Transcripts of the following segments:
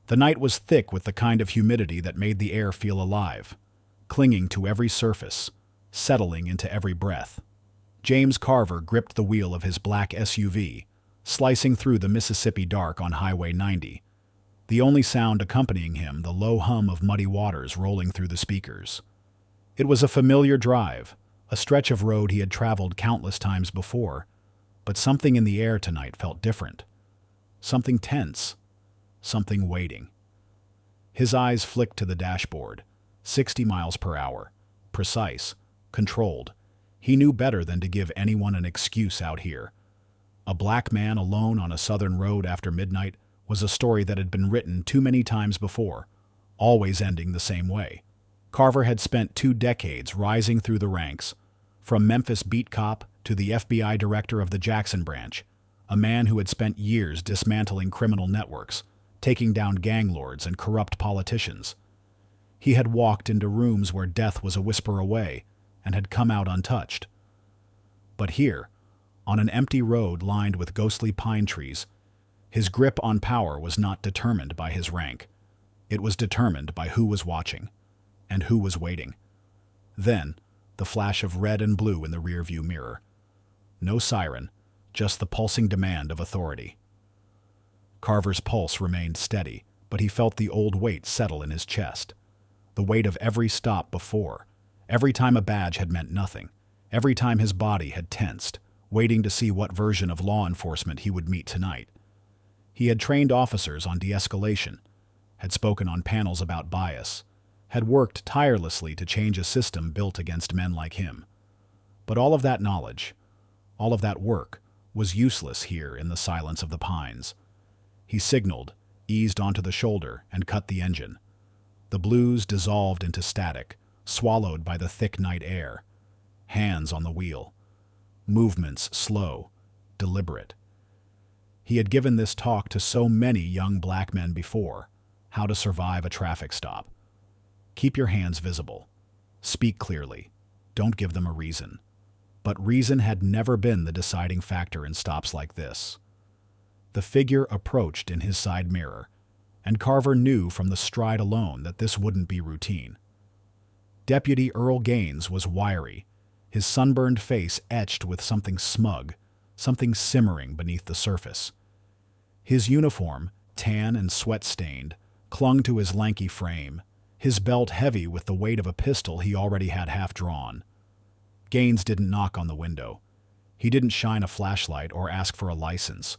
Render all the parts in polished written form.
The night was thick with the kind of humidity that made the air feel alive, clinging to every surface, settling into every breath. James Carver gripped the wheel of his black SUV, slicing through the Mississippi dark on Highway 90. The only sound accompanying him, the low hum of muddy waters rolling through the speakers. It was a familiar drive, a stretch of road he had traveled countless times before, but something in the air tonight felt different. Something tense, something waiting. His eyes flicked to the dashboard, 60 miles per hour, precise, controlled. He knew better than to give anyone an excuse out here. A black man alone on a southern road after midnight was a story that had been written too many times before, always ending the same way. Carver had spent 2 decades rising through the ranks, from Memphis beat cop to the FBI director of the Jackson branch, a man who had spent years dismantling criminal networks, taking down gang lords and corrupt politicians. He had walked into rooms where death was a whisper away and had come out untouched. But here, on an empty road lined with ghostly pine trees, his grip on power was not determined by his rank. It was determined by who was watching and who was waiting. Then, the flash of red and blue in the rearview mirror. No siren, just the pulsing demand of authority. Carver's pulse remained steady, but he felt the old weight settle in his chest. The weight of every stop before, every time a badge had meant nothing, every time his body had tensed, waiting to see what version of law enforcement he would meet tonight. He had trained officers on de-escalation, had spoken on panels about bias, had worked tirelessly to change a system built against men like him. But all of that knowledge, all of that work, was useless here in the silence of the pines. He signaled, eased onto the shoulder, and cut the engine. The blues dissolved into static, swallowed by the thick night air. Hands on the wheel. Movements slow, deliberate. He had given this talk to so many young black men before, how to survive a traffic stop. Keep your hands visible. Speak clearly. Don't give them a reason. But reason had never been the deciding factor in stops like this. The figure approached in his side mirror, and Carver knew from the stride alone that this wouldn't be routine. Deputy Earl Gaines was wiry, his sunburned face etched with something smug, something simmering beneath the surface. His uniform, tan and sweat-stained, clung to his lanky frame, his belt heavy with the weight of a pistol he already had half drawn. Gaines didn't knock on the window. He didn't shine a flashlight or ask for a license.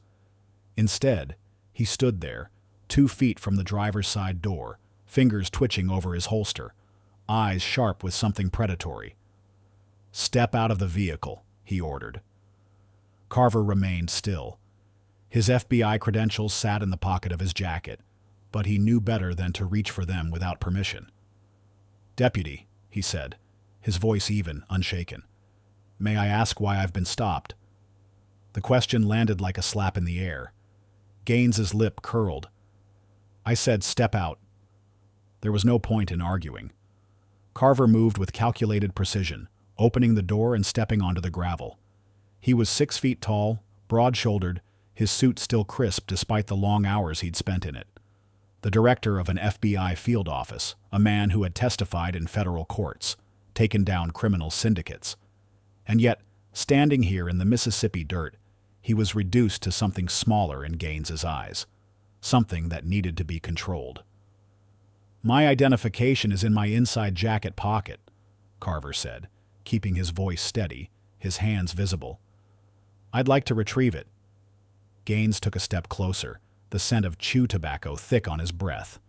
Instead, he stood there, 2 feet from the driver's side door, fingers twitching over his holster, eyes sharp with something predatory. "Step out of the vehicle," he ordered. Carver remained still. His FBI credentials sat in the pocket of his jacket, but he knew better than to reach for them without permission. "Deputy," he said, his voice even, unshaken. "May I ask why I've been stopped?" The question landed like a slap in the air. Gaines's lip curled. "I said step out." There was no point in arguing. Carver moved with calculated precision, opening the door and stepping onto the gravel. He was 6 feet tall, broad-shouldered, his suit still crisp despite the long hours he'd spent in it. The director of an FBI field office, a man who had testified in federal courts, taken down criminal syndicates. And yet, standing here in the Mississippi dirt, he was reduced to something smaller in Gaines's eyes, something that needed to be controlled. "My identification is in my inside jacket pocket," Carver said, keeping his voice steady, his hands visible. "I'd like to retrieve it." Gaines took a step closer, the scent of chew tobacco thick on his breath.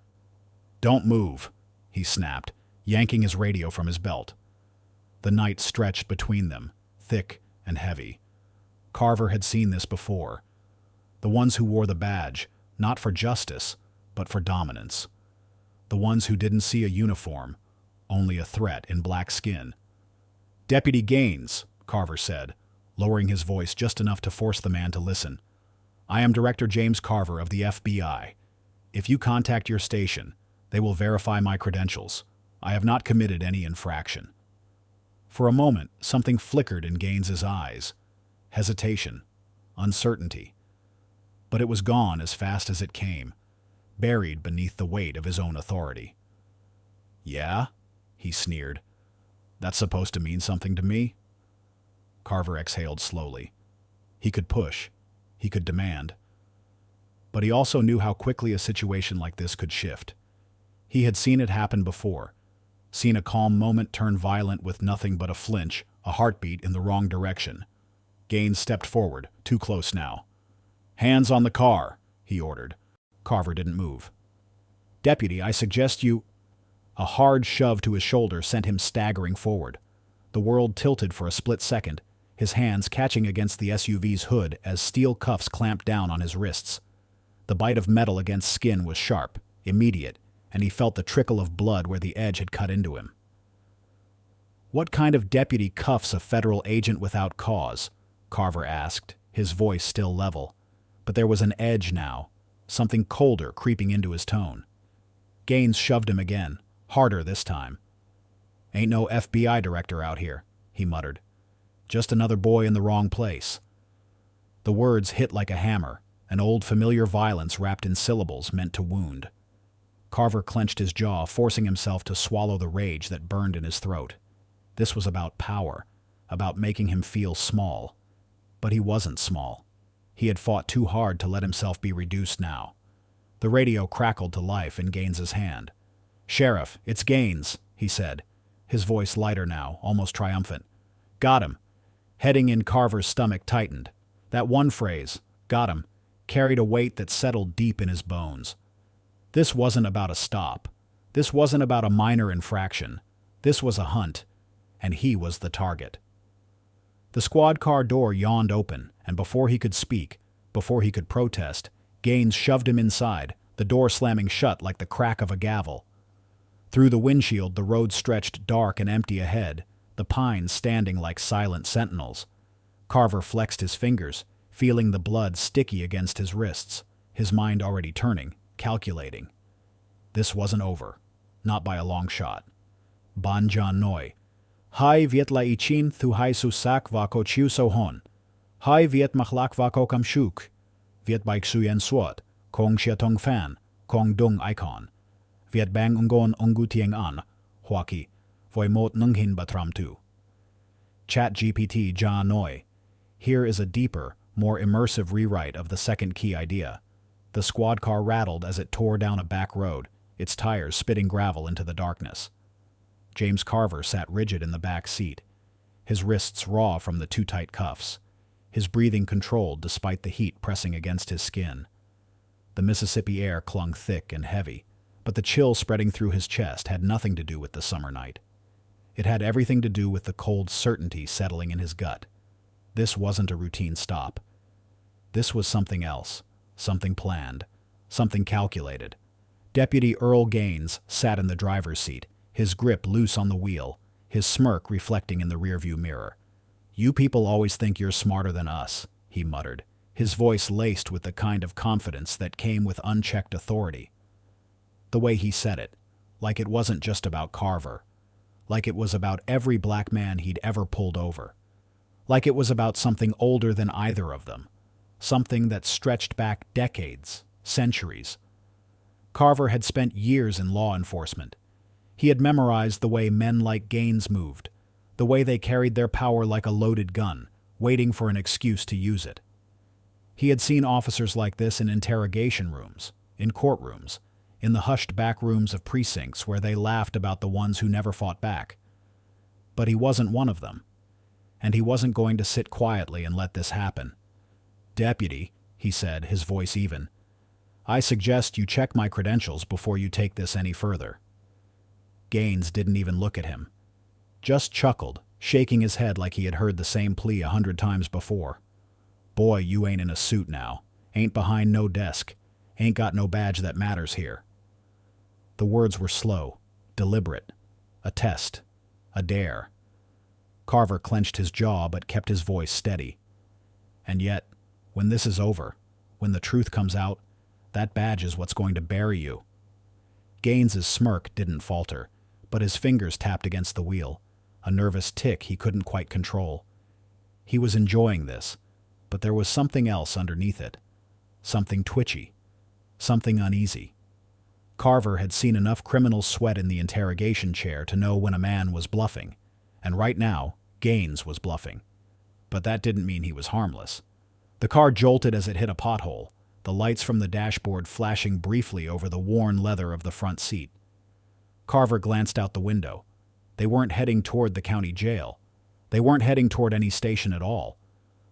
"Don't move," he snapped, yanking his radio from his belt. The night stretched between them, thick and heavy. Carver had seen this before. The ones who wore the badge, not for justice, but for dominance. The ones who didn't see a uniform, only a threat in black skin. "Deputy Gaines," Carver said, lowering his voice just enough to force the man to listen. "I am Director James Carver of the FBI. If you contact your station, they will verify my credentials. I have not committed any infraction." For a moment, something flickered in Gaines's eyes. Hesitation, uncertainty. But it was gone as fast as it came. buried beneath the weight of his own authority. "Yeah?" he sneered. "That's supposed to mean something to me?" Carver exhaled slowly. He could push. He could demand. But he also knew how quickly a situation like this could shift. He had seen it happen before. Seen a calm moment turn violent with nothing but a flinch, a heartbeat in the wrong direction. Gaines stepped forward, too close now. "Hands on the car," he ordered. Carver didn't move. "Deputy, I suggest you—" A hard shove to his shoulder sent him staggering forward. The world tilted for a split second, his hands catching against the SUV's hood as steel cuffs clamped down on his wrists. The bite of metal against skin was sharp, immediate, and he felt the trickle of blood where the edge had cut into him. "What kind of deputy cuffs a federal agent without cause?" Carver asked, his voice still level. But there was an edge now, something colder creeping into his tone. Gaines shoved him again, harder this time. "Ain't no FBI director out here," he muttered. "Just another boy in the wrong place." The words hit like a hammer, an old familiar violence wrapped in syllables meant to wound. Carver clenched his jaw, forcing himself to swallow the rage that burned in his throat. This was about power, about making him feel small. But he wasn't small. He had fought too hard to let himself be reduced now. The radio crackled to life in Gaines's hand. "Sheriff, it's Gaines," he said, his voice lighter now, almost triumphant. "Got him." Heading in Carver's stomach tightened. That one phrase, "got him," carried a weight that settled deep in his bones. This wasn't about a stop. This wasn't about a minor infraction. This was a hunt, and he was the target. The squad car door yawned open, and before he could speak, before he could protest, Gaines shoved him inside, the door slamming shut like the crack of a gavel. Through the windshield, the road stretched dark and empty ahead, the pines standing like silent sentinels. Carver flexed his fingers, feeling the blood sticky against his wrists, his mind already turning, calculating. This wasn't over, not by a long shot. "Ban John Noi. Hai viet la ichin thu hai su sak vako chiu so hon. Hai viet machlak vako kam shuk. Viet baik suyen suot, kong shia tong fan, kong dung icon. Viet bang ungon ungu tieng an, huaki, voi mot nunghin batram tu." ChatGPT Ja Noi. Here is a deeper, more immersive rewrite of the second key idea. The squad car rattled as it tore down a back road, its tires spitting gravel into the darkness. James Carver sat rigid in the back seat, his wrists raw from the too tight cuffs, his breathing controlled despite the heat pressing against his skin. The Mississippi air clung thick and heavy, but the chill spreading through his chest had nothing to do with the summer night. It had everything to do with the cold certainty settling in his gut. This wasn't a routine stop. This was something else, something planned, something calculated. Deputy Earl Gaines sat in the driver's seat, his grip loose on the wheel, his smirk reflecting in the rearview mirror. "You people always think you're smarter than us," he muttered, his voice laced with the kind of confidence that came with unchecked authority. The way he said it, like it wasn't just about Carver, like it was about every black man he'd ever pulled over, like it was about something older than either of them, something that stretched back decades, centuries. Carver had spent years in law enforcement. He had memorized the way men like Gaines moved, the way they carried their power like a loaded gun, waiting for an excuse to use it. He had seen officers like this in interrogation rooms, in courtrooms, in the hushed back rooms of precincts where they laughed about the ones who never fought back. But he wasn't one of them, and he wasn't going to sit quietly and let this happen. "Deputy," he said, his voice even, "I suggest you check my credentials before you take this any further." Gaines didn't even look at him, just chuckled, shaking his head like he had heard the same plea 100 times before. "Boy, you ain't in a suit now, ain't behind no desk, ain't got no badge that matters here." The words were slow, deliberate, a test, a dare. Carver clenched his jaw but kept his voice steady. "And yet, when this is over, when the truth comes out, that badge is what's going to bury you." Gaines's smirk didn't falter, but his fingers tapped against the wheel, a nervous tick he couldn't quite control. He was enjoying this, but there was something else underneath it, something twitchy, something uneasy. Carver had seen enough criminals sweat in the interrogation chair to know when a man was bluffing, and right now, Gaines was bluffing. But that didn't mean he was harmless. The car jolted as it hit a pothole, the lights from the dashboard flashing briefly over the worn leather of the front seat. Carver glanced out the window. They weren't heading toward the county jail. They weren't heading toward any station at all.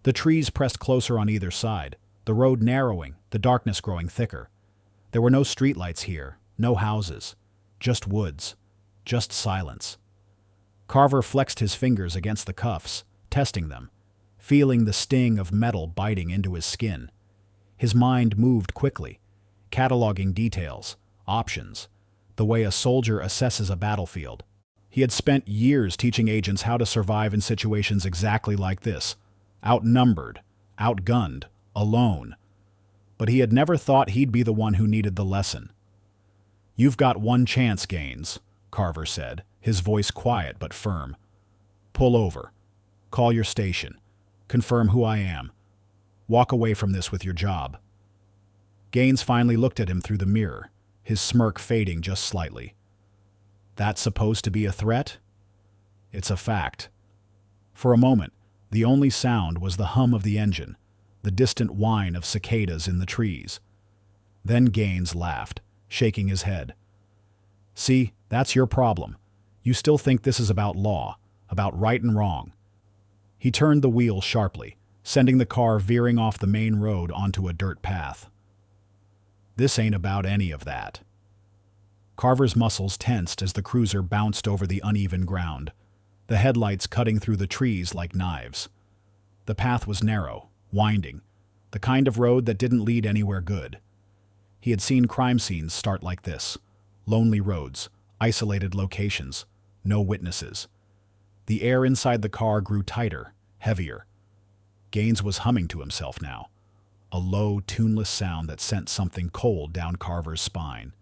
The trees pressed closer on either side, the road narrowing, the darkness growing thicker. There were no streetlights here, no houses, just woods, just silence. Carver flexed his fingers against the cuffs, testing them, feeling the sting of metal biting into his skin. His mind moved quickly, cataloging details, options, the way a soldier assesses a battlefield. He had spent years teaching agents how to survive in situations exactly like this, outnumbered, outgunned, alone. But he had never thought he'd be the one who needed the lesson. "You've got one chance, Gaines," Carver said, his voice quiet but firm. "Pull over. Call your station. Confirm who I am. Walk away from this with your job." Gaines finally looked at him through the mirror, his smirk fading just slightly. "That's supposed to be a threat?" "It's a fact." For a moment, the only sound was the hum of the engine, the distant whine of cicadas in the trees. Then Gaines laughed, shaking his head. "See, that's your problem. You still think this is about law, about right and wrong." He turned the wheel sharply, sending the car veering off the main road onto a dirt path. "This ain't about any of that." Carver's muscles tensed as the cruiser bounced over the uneven ground, the headlights cutting through the trees like knives. The path was narrow, winding, the kind of road that didn't lead anywhere good. He had seen crime scenes start like this: lonely roads, isolated locations, no witnesses. The air inside the car grew tighter, heavier. Gaines was humming to himself now, a low, tuneless sound that sent something cold down Carver's spine.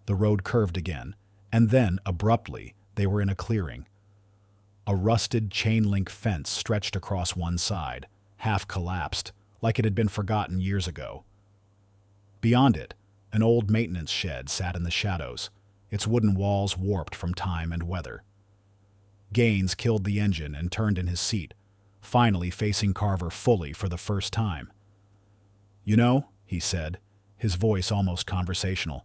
The road curved again, and then, abruptly, they were in a clearing. A rusted chain-link fence stretched across one side, half collapsed, like it had been forgotten years ago. Beyond it, an old maintenance shed sat in the shadows, its wooden walls warped from time and weather. Gaines killed the engine and turned in his seat, finally facing Carver fully for the first time. "You know," he said, his voice almost conversational,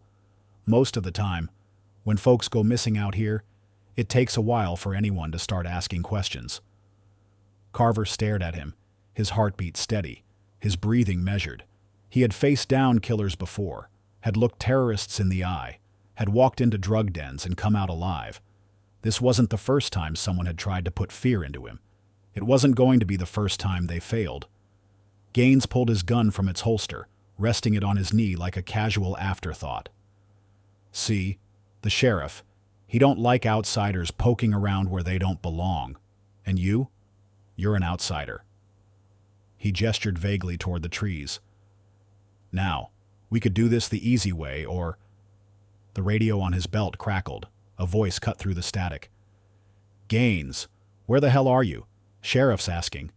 "most of the time, when folks go missing out here, it takes a while for anyone to start asking questions." Carver stared at him, his heartbeat steady, his breathing measured. He had faced down killers before, had looked terrorists in the eye, had walked into drug dens and come out alive. This wasn't the first time someone had tried to put fear into him. It wasn't going to be the first time they failed. Gaines pulled his gun from its holster, resting it on his knee like a casual afterthought. "See, the sheriff, he don't like outsiders poking around where they don't belong. And you're an outsider." He gestured vaguely toward the trees. "Now, we could do this the easy way, or—" The radio on his belt crackled. A voice cut through the static. "Gaines, where the hell are you? Sheriff's asking."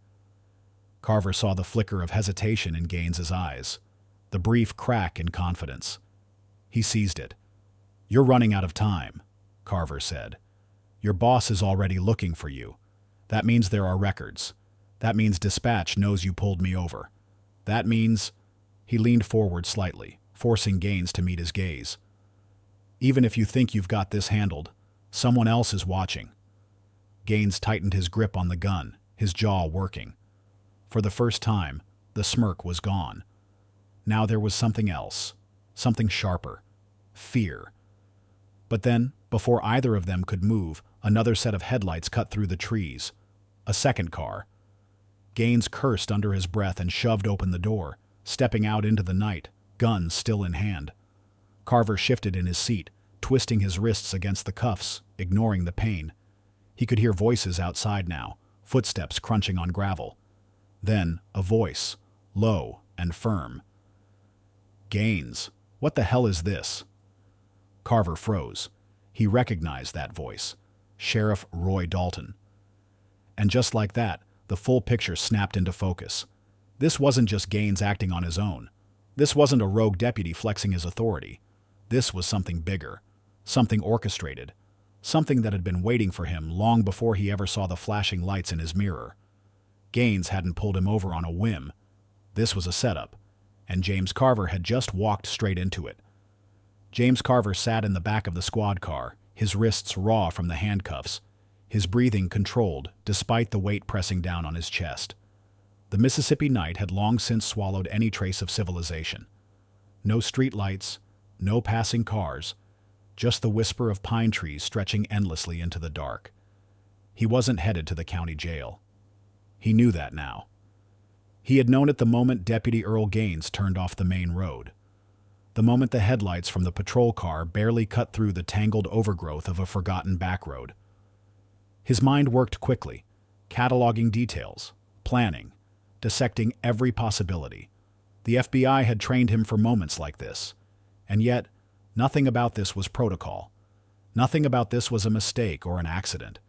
Carver saw the flicker of hesitation in Gaines's eyes, the brief crack in confidence. He seized it. "You're running out of time," Carver said. "Your boss is already looking for you. That means there are records. That means dispatch knows you pulled me over. That means—" He leaned forward slightly, forcing Gaines to meet his gaze. "Even if you think you've got this handled, someone else is watching." Gaines tightened his grip on the gun, his jaw working. For the first time, the smirk was gone. Now there was something else, something sharper. Fear. But then, before either of them could move, another set of headlights cut through the trees. A second car. Gaines cursed under his breath and shoved open the door, stepping out into the night, gun still in hand. Carver shifted in his seat, twisting his wrists against the cuffs, ignoring the pain. He could hear voices outside now, footsteps crunching on gravel. Then a voice, low and firm. "Gaines, what the hell is this?" Carver froze. He recognized that voice. Sheriff Roy Dalton. And just like that, the full picture snapped into focus. This wasn't just Gaines acting on his own. This wasn't a rogue deputy flexing his authority. This was something bigger, something orchestrated, something that had been waiting for him long before he ever saw the flashing lights in his mirror. Gaines hadn't pulled him over on a whim. This was a setup, and James Carver had just walked straight into it. James Carver sat in the back of the squad car, his wrists raw from the handcuffs, his breathing controlled despite the weight pressing down on his chest. The Mississippi night had long since swallowed any trace of civilization. No street lights, no passing cars, just the whisper of pine trees stretching endlessly into the dark. He wasn't headed to the county jail. He knew that now. He had known it the moment Deputy Earl Gaines turned off the main road. The moment the headlights from the patrol car barely cut through the tangled overgrowth of a forgotten back road. His mind worked quickly, cataloging details, planning, dissecting every possibility. The FBI had trained him for moments like this, and yet nothing about this was protocol. Nothing about this was a mistake or an accident.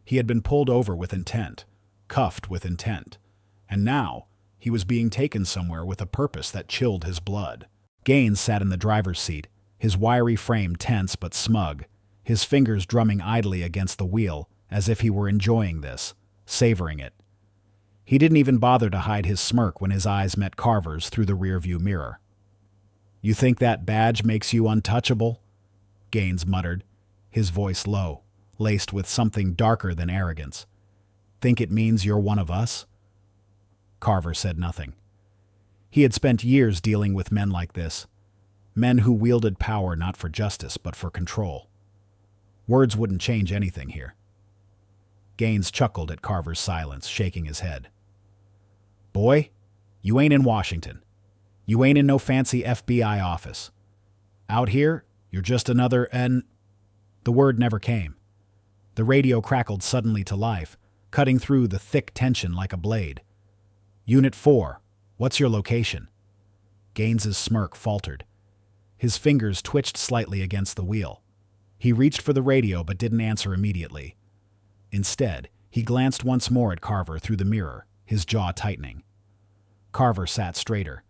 He had been pulled over with intent, cuffed with intent, and now he was being taken somewhere with a purpose that chilled his blood. Gaines sat in the driver's seat, his wiry frame tense but smug, his fingers drumming idly against the wheel as if he were enjoying this, savoring it. He didn't even bother to hide his smirk when his eyes met Carver's through the rearview mirror. "You think that badge makes you untouchable?" Gaines muttered, his voice low, laced with something darker than arrogance. "Think it means you're one of us?" Carver said nothing. He had spent years dealing with men like this, men who wielded power not for justice but for control. Words wouldn't change anything here. Gaines chuckled at Carver's silence, shaking his head. "Boy, you ain't in Washington. You ain't in no fancy FBI office. Out here, you're just another The word never came. The radio crackled suddenly to life, cutting through the thick tension like a blade. "Unit 4, what's your location?" Gaines's smirk faltered. His fingers twitched slightly against the wheel. He reached for the radio but didn't answer immediately. Instead, he glanced once more at Carver through the mirror, his jaw tightening. Carver sat straighter.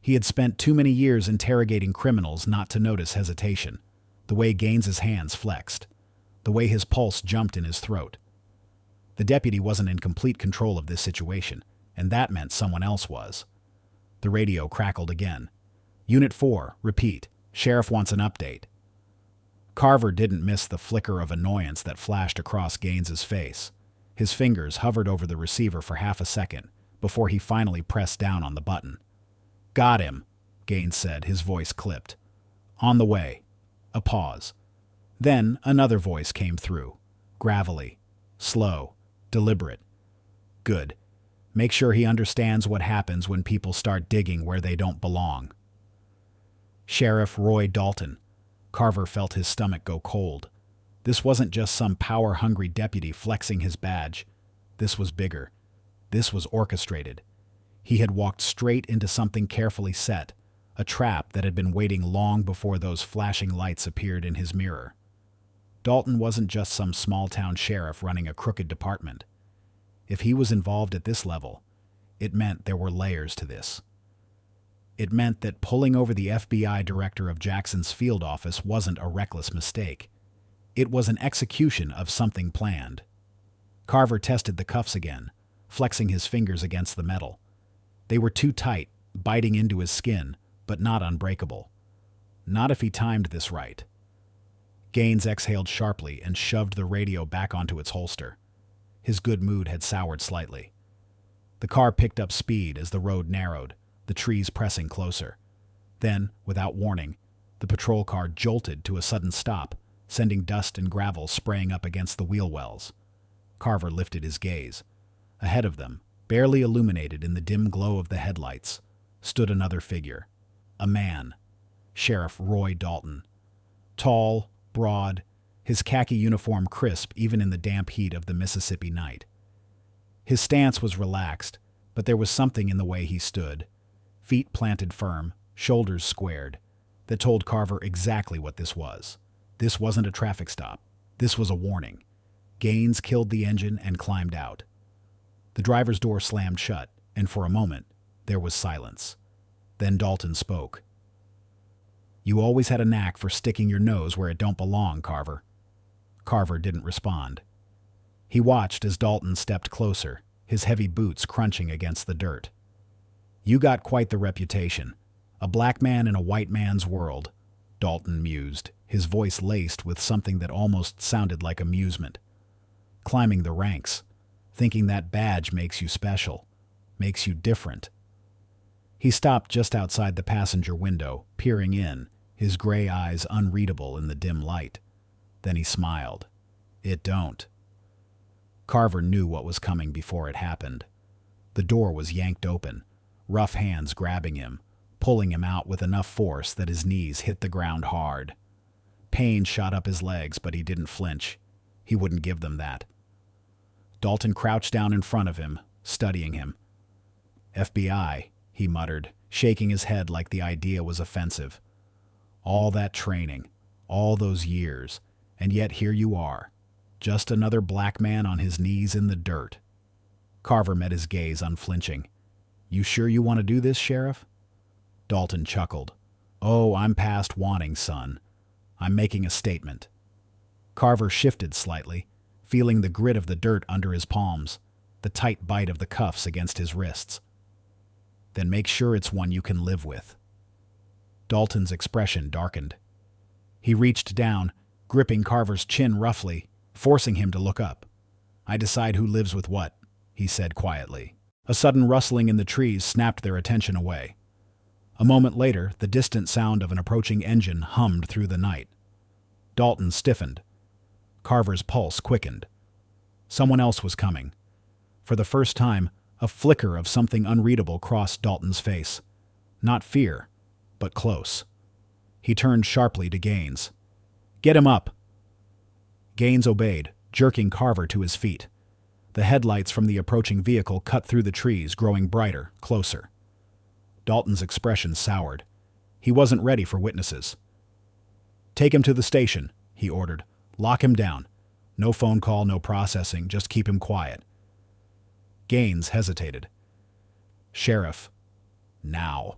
He had spent too many years interrogating criminals not to notice hesitation, the way Gaines's hands flexed, the way his pulse jumped in his throat. The deputy wasn't in complete control of this situation, and that meant someone else was. The radio crackled again. "Unit 4, repeat. Sheriff wants an update." Carver didn't miss the flicker of annoyance that flashed across Gaines's face. His fingers hovered over the receiver for half a second before he finally pressed down on the button. "Got him," Gaines said, his voice clipped. "On the way." A pause. Then another voice came through, gravelly, slow, deliberate. "Good. Make sure he understands what happens when people start digging where they don't belong." Sheriff Roy Dalton. Carver felt his stomach go cold. This wasn't just some power-hungry deputy flexing his badge. This was bigger. This was orchestrated. He had walked straight into something carefully set, a trap that had been waiting long before those flashing lights appeared in his mirror. Dalton wasn't just some small-town sheriff running a crooked department. If he was involved at this level, it meant there were layers to this. It meant that pulling over the FBI director of Jackson's field office wasn't a reckless mistake. It was an execution of something planned. Carver tested the cuffs again, flexing his fingers against the metal. They were too tight, biting into his skin, but not unbreakable. Not if he timed this right. Gaines exhaled sharply and shoved the radio back onto its holster. His good mood had soured slightly. The car picked up speed as the road narrowed, the trees pressing closer. Then, without warning, the patrol car jolted to a sudden stop, sending dust and gravel spraying up against the wheel wells. Carver lifted his gaze. Ahead of them, barely illuminated in the dim glow of the headlights, stood another figure. A man. Sheriff Roy Dalton. Tall, broad, his khaki uniform crisp even in the damp heat of the Mississippi night. His stance was relaxed, but there was something in the way he stood, feet planted firm, shoulders squared, that told Carver exactly what this was. This wasn't a traffic stop. This was a warning. Gaines killed the engine and climbed out. The driver's door slammed shut, and for a moment, there was silence. Then Dalton spoke. You always had a knack for sticking your nose where it don't belong, Carver. Carver didn't respond. He watched as Dalton stepped closer, his heavy boots crunching against the dirt. You got quite the reputation. A black man in a white man's world, Dalton mused, his voice laced with something that almost sounded like amusement. Climbing the ranks, thinking that badge makes you special, makes you different. He stopped just outside the passenger window, peering in, his gray eyes unreadable in the dim light. Then he smiled. It don't. Carver knew what was coming before it happened. The door was yanked open, rough hands grabbing him, pulling him out with enough force that his knees hit the ground hard. Pain shot up his legs, but he didn't flinch. He wouldn't give them that. Dalton crouched down in front of him, studying him. FBI, he muttered, shaking his head like the idea was offensive. All that training, all those years, and yet here you are, just another black man on his knees in the dirt. Carver met his gaze unflinching. You sure you want to do this, Sheriff? Dalton chuckled. Oh, I'm past wanting, son. I'm making a statement. Carver shifted slightly, feeling the grit of the dirt under his palms, the tight bite of the cuffs against his wrists. Then make sure it's one you can live with. Dalton's expression darkened. He reached down, gripping Carver's chin roughly, forcing him to look up. I decide who lives with what, he said quietly. A sudden rustling in the trees snapped their attention away. A moment later, the distant sound of an approaching engine hummed through the night. Dalton stiffened. Carver's pulse quickened. Someone else was coming. For the first time, a flicker of something unreadable crossed Dalton's face. Not fear, but close. He turned sharply to Gaines. Get him up! Gaines obeyed, jerking Carver to his feet. The headlights from the approaching vehicle cut through the trees, growing brighter, closer. Dalton's expression soured. He wasn't ready for witnesses. Take him to the station, he ordered. Lock him down. No phone call, no processing, just keep him quiet. Gaines hesitated. Sheriff. Now.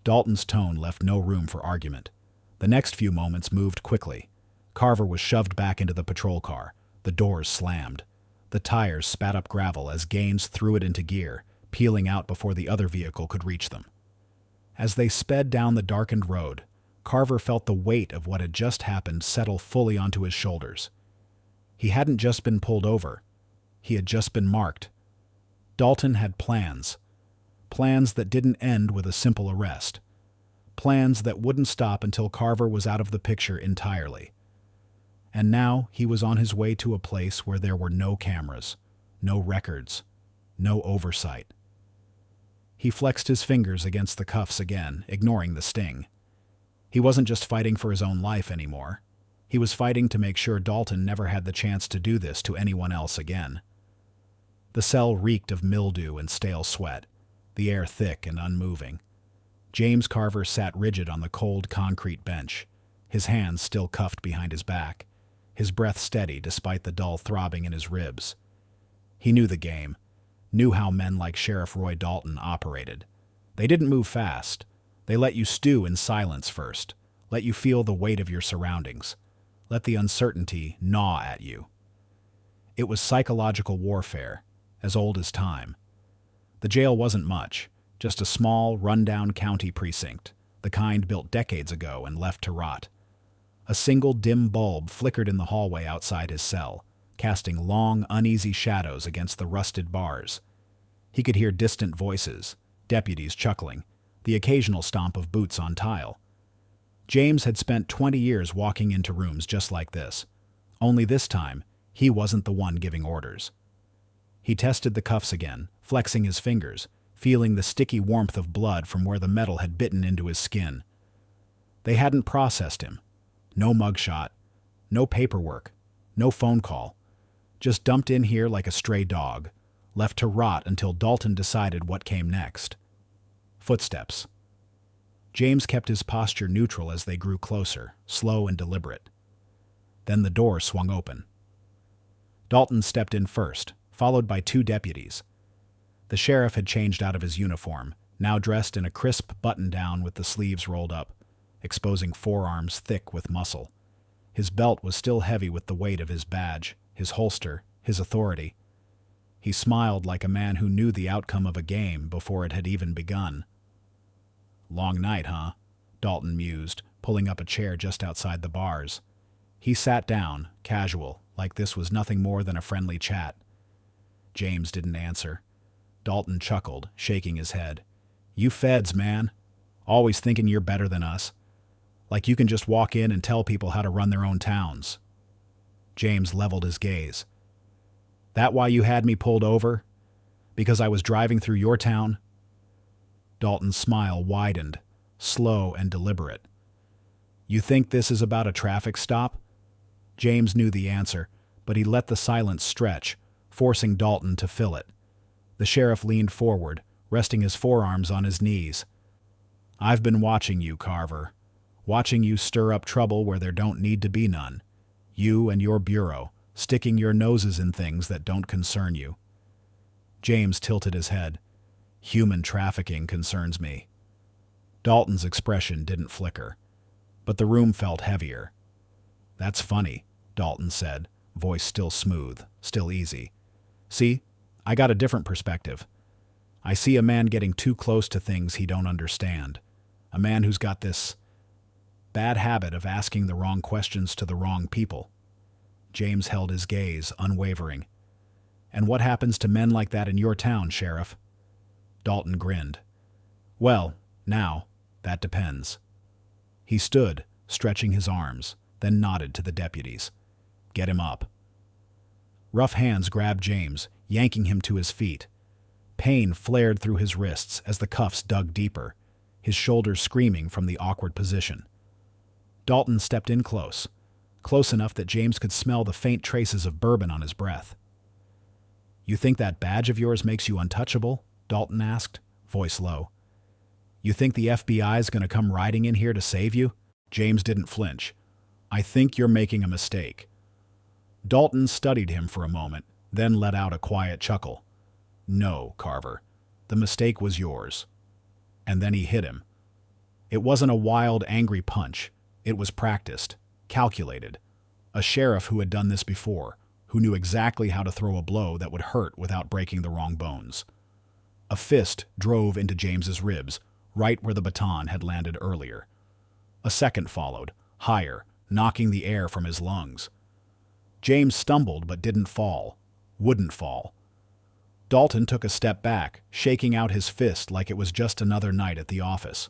Dalton's tone left no room for argument. The next few moments moved quickly. Carver was shoved back into the patrol car. The doors slammed. The tires spat up gravel as Gaines threw it into gear, peeling out before the other vehicle could reach them. As they sped down the darkened road, Carver felt the weight of what had just happened settle fully onto his shoulders. He hadn't just been pulled over. He had just been marked. Dalton had plans. Plans that didn't end with a simple arrest. Plans that wouldn't stop until Carver was out of the picture entirely. And now he was on his way to a place where there were no cameras, no records, no oversight. He flexed his fingers against the cuffs again, ignoring the sting. He wasn't just fighting for his own life anymore. He was fighting to make sure Dalton never had the chance to do this to anyone else again. The cell reeked of mildew and stale sweat, the air thick and unmoving. James Carver sat rigid on the cold concrete bench, his hands still cuffed behind his back, his breath steady despite the dull throbbing in his ribs. He knew the game, knew how men like Sheriff Roy Dalton operated. They didn't move fast. They let you stew in silence first, let you feel the weight of your surroundings, let the uncertainty gnaw at you. It was psychological warfare, as old as time. The jail wasn't much, just a small, run-down county precinct, the kind built decades ago and left to rot. A single dim bulb flickered in the hallway outside his cell, casting long, uneasy shadows against the rusted bars. He could hear distant voices, deputies chuckling, the occasional stomp of boots on tile. James had spent 20 years walking into rooms just like this. Only this time, he wasn't the one giving orders. He tested the cuffs again, flexing his fingers, feeling the sticky warmth of blood from where the metal had bitten into his skin. They hadn't processed him. No mugshot, no paperwork, no phone call. Just dumped in here like a stray dog, left to rot until Dalton decided what came next. Footsteps. James kept his posture neutral as they grew closer, slow and deliberate. Then the door swung open. Dalton stepped in first, followed by two deputies. The sheriff had changed out of his uniform, now dressed in a crisp button-down with the sleeves rolled up. exposing forearms thick with muscle. His belt was still heavy with the weight of his badge, his holster, his authority. He smiled like a man who knew the outcome of a game before it had even begun. "Long night, huh?" Dalton mused, pulling up a chair just outside the bars. He sat down, casual, like this was nothing more than a friendly chat. James didn't answer. Dalton chuckled, shaking his head. "You feds, man. Always thinking you're better than us. Like you can just walk in and tell people how to run their own towns." James leveled his gaze. "That why you had me pulled over? Because I was driving through your town?" Dalton's smile widened, slow and deliberate. "You think this is about a traffic stop?" James knew the answer, but he let the silence stretch, forcing Dalton to fill it. The sheriff leaned forward, resting his forearms on his knees. "I've been watching you, Carver. Watching you stir up trouble where there don't need to be none. You and your bureau, sticking your noses in things that don't concern you." James tilted his head. "Human trafficking concerns me." Dalton's expression didn't flicker, but the room felt heavier. "That's funny," Dalton said, voice still smooth, still easy. "See, I got a different perspective. I see a man getting too close to things he don't understand. A man who's got this bad habit of asking the wrong questions to the wrong people." James held his gaze, unwavering. "And what happens to men like that in your town, Sheriff?" Dalton grinned. "Well, now, that depends." He stood, stretching his arms, then nodded to the deputies. "Get him up." Rough hands grabbed James, yanking him to his feet. Pain flared through his wrists as the cuffs dug deeper, his shoulders screaming from the awkward position. Dalton stepped in close enough that James could smell the faint traces of bourbon on his breath. "You think that badge of yours makes you untouchable?" Dalton asked, voice low. "You think the FBI's going to come riding in here to save you?" James didn't flinch. "I think you're making a mistake." Dalton studied him for a moment, then let out a quiet chuckle. "No, Carver. The mistake was yours." And then he hit him. It wasn't a wild, angry punch. It was practiced, calculated. A sheriff who had done this before, who knew exactly how to throw a blow that would hurt without breaking the wrong bones. A fist drove into James's ribs, right where the baton had landed earlier. A second followed, higher, knocking the air from his lungs. James stumbled but didn't fall, wouldn't fall. Dalton took a step back, shaking out his fist like it was just another night at the office.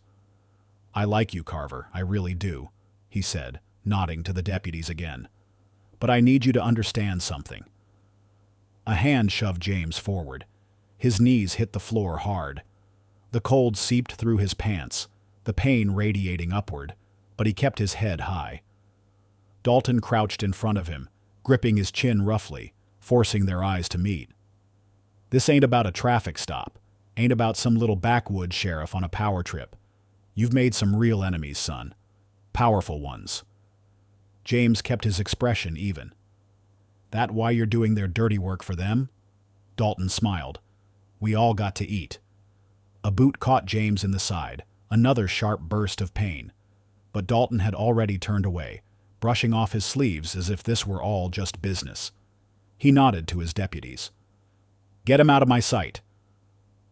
"I like you, Carver, I really do," he said, nodding to the deputies again. "But I need you to understand something." A hand shoved James forward. His knees hit the floor hard. The cold seeped through his pants, the pain radiating upward, but he kept his head high. Dalton crouched in front of him, gripping his chin roughly, forcing their eyes to meet. "This ain't about a traffic stop. Ain't about some little backwoods sheriff on a power trip. You've made some real enemies, son. Powerful ones." James kept his expression even. "That why you're doing their dirty work for them?" Dalton smiled. "We all got to eat." A boot caught James in the side, another sharp burst of pain. But Dalton had already turned away, brushing off his sleeves as if this were all just business. He nodded to his deputies. "Get him out of my sight."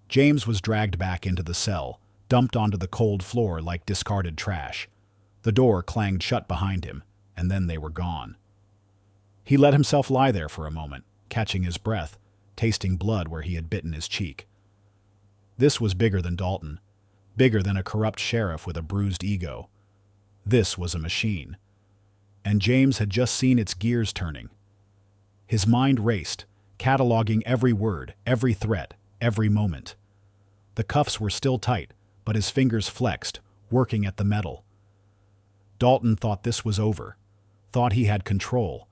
James was dragged back into the cell, dumped onto the cold floor like discarded trash. The door clanged shut behind him, and then they were gone. He let himself lie there for a moment, catching his breath, tasting blood where he had bitten his cheek. This was bigger than Dalton, bigger than a corrupt sheriff with a bruised ego. This was a machine. And James had just seen its gears turning. His mind raced, cataloging every word, every threat, every moment. The cuffs were still tight, but his fingers flexed, working at the metal. Dalton thought this was over, thought he had control,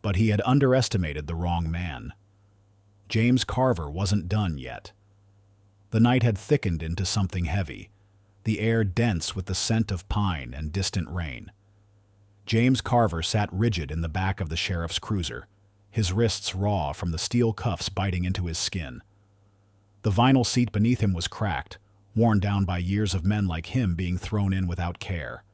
but he had underestimated the wrong man. James Carver wasn't done yet. The night had thickened into something heavy, the air dense with the scent of pine and distant rain. James Carver sat rigid in the back of the sheriff's cruiser, his wrists raw from the steel cuffs biting into his skin. The vinyl seat beneath him was cracked, worn down by years of men like him being thrown in without care.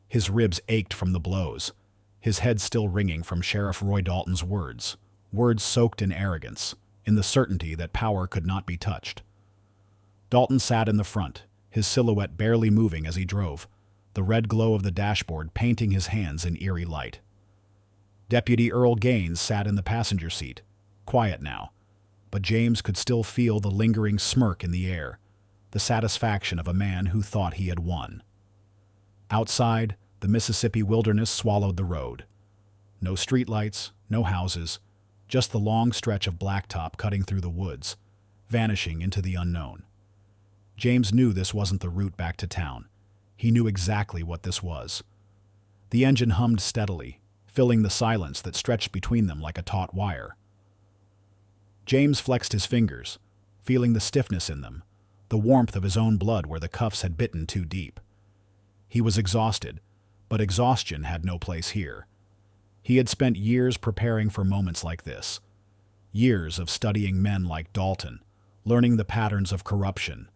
His ribs ached from the blows, his head still ringing from Sheriff Roy Dalton's words soaked in arrogance, in the certainty that power could not be touched. Dalton sat in the front, his silhouette barely moving as he drove, the red glow of the dashboard painting his hands in eerie light. Deputy Earl Gaines sat in the passenger seat, quiet now, but James could still feel the lingering smirk in the air, the satisfaction of a man who thought he had won. Outside, the Mississippi wilderness swallowed the road. No streetlights, no houses, just the long stretch of blacktop cutting through the woods, vanishing into the unknown. James knew this wasn't the route back to town. He knew exactly what this was. The engine hummed steadily, filling the silence that stretched between them like a taut wire. James flexed his fingers, feeling the stiffness in them, the warmth of his own blood where the cuffs had bitten too deep. He was exhausted, but exhaustion had no place here. He had spent years preparing for moments like this, years of studying men like Dalton, learning the patterns of corruption,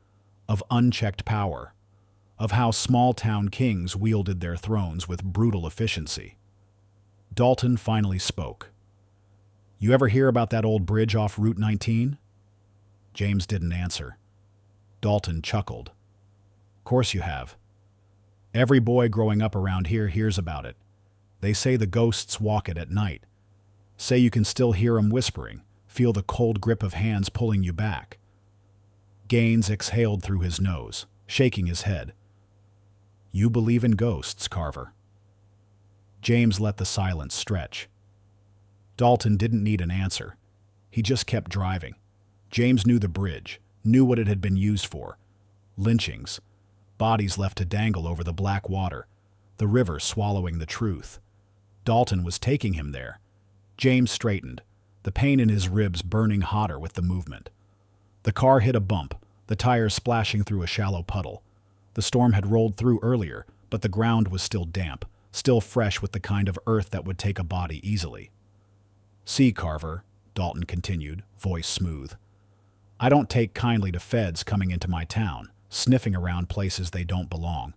of unchecked power, of how small-town kings wielded their thrones with brutal efficiency. Dalton finally spoke. "You ever hear about that old bridge off Route 19? James didn't answer. Dalton chuckled. "Course you have. Every boy growing up around here hears about it. They say the ghosts walk it at night. Say you can still hear 'em whispering, feel the cold grip of hands pulling you back." Gaines exhaled through his nose, shaking his head. "You believe in ghosts, Carver." James let the silence stretch. Dalton didn't need an answer. He just kept driving. James knew the bridge, knew what it had been used for. Lynchings, bodies left to dangle over the black water, the river swallowing the truth. Dalton was taking him there. James straightened, the pain in his ribs burning hotter with the movement. The car hit a bump, the tires splashing through a shallow puddle. The storm had rolled through earlier, but the ground was still damp, still fresh with the kind of earth that would take a body easily. "See, Carver," Dalton continued, voice smooth. "I don't take kindly to feds coming into my town, sniffing around places they don't belong,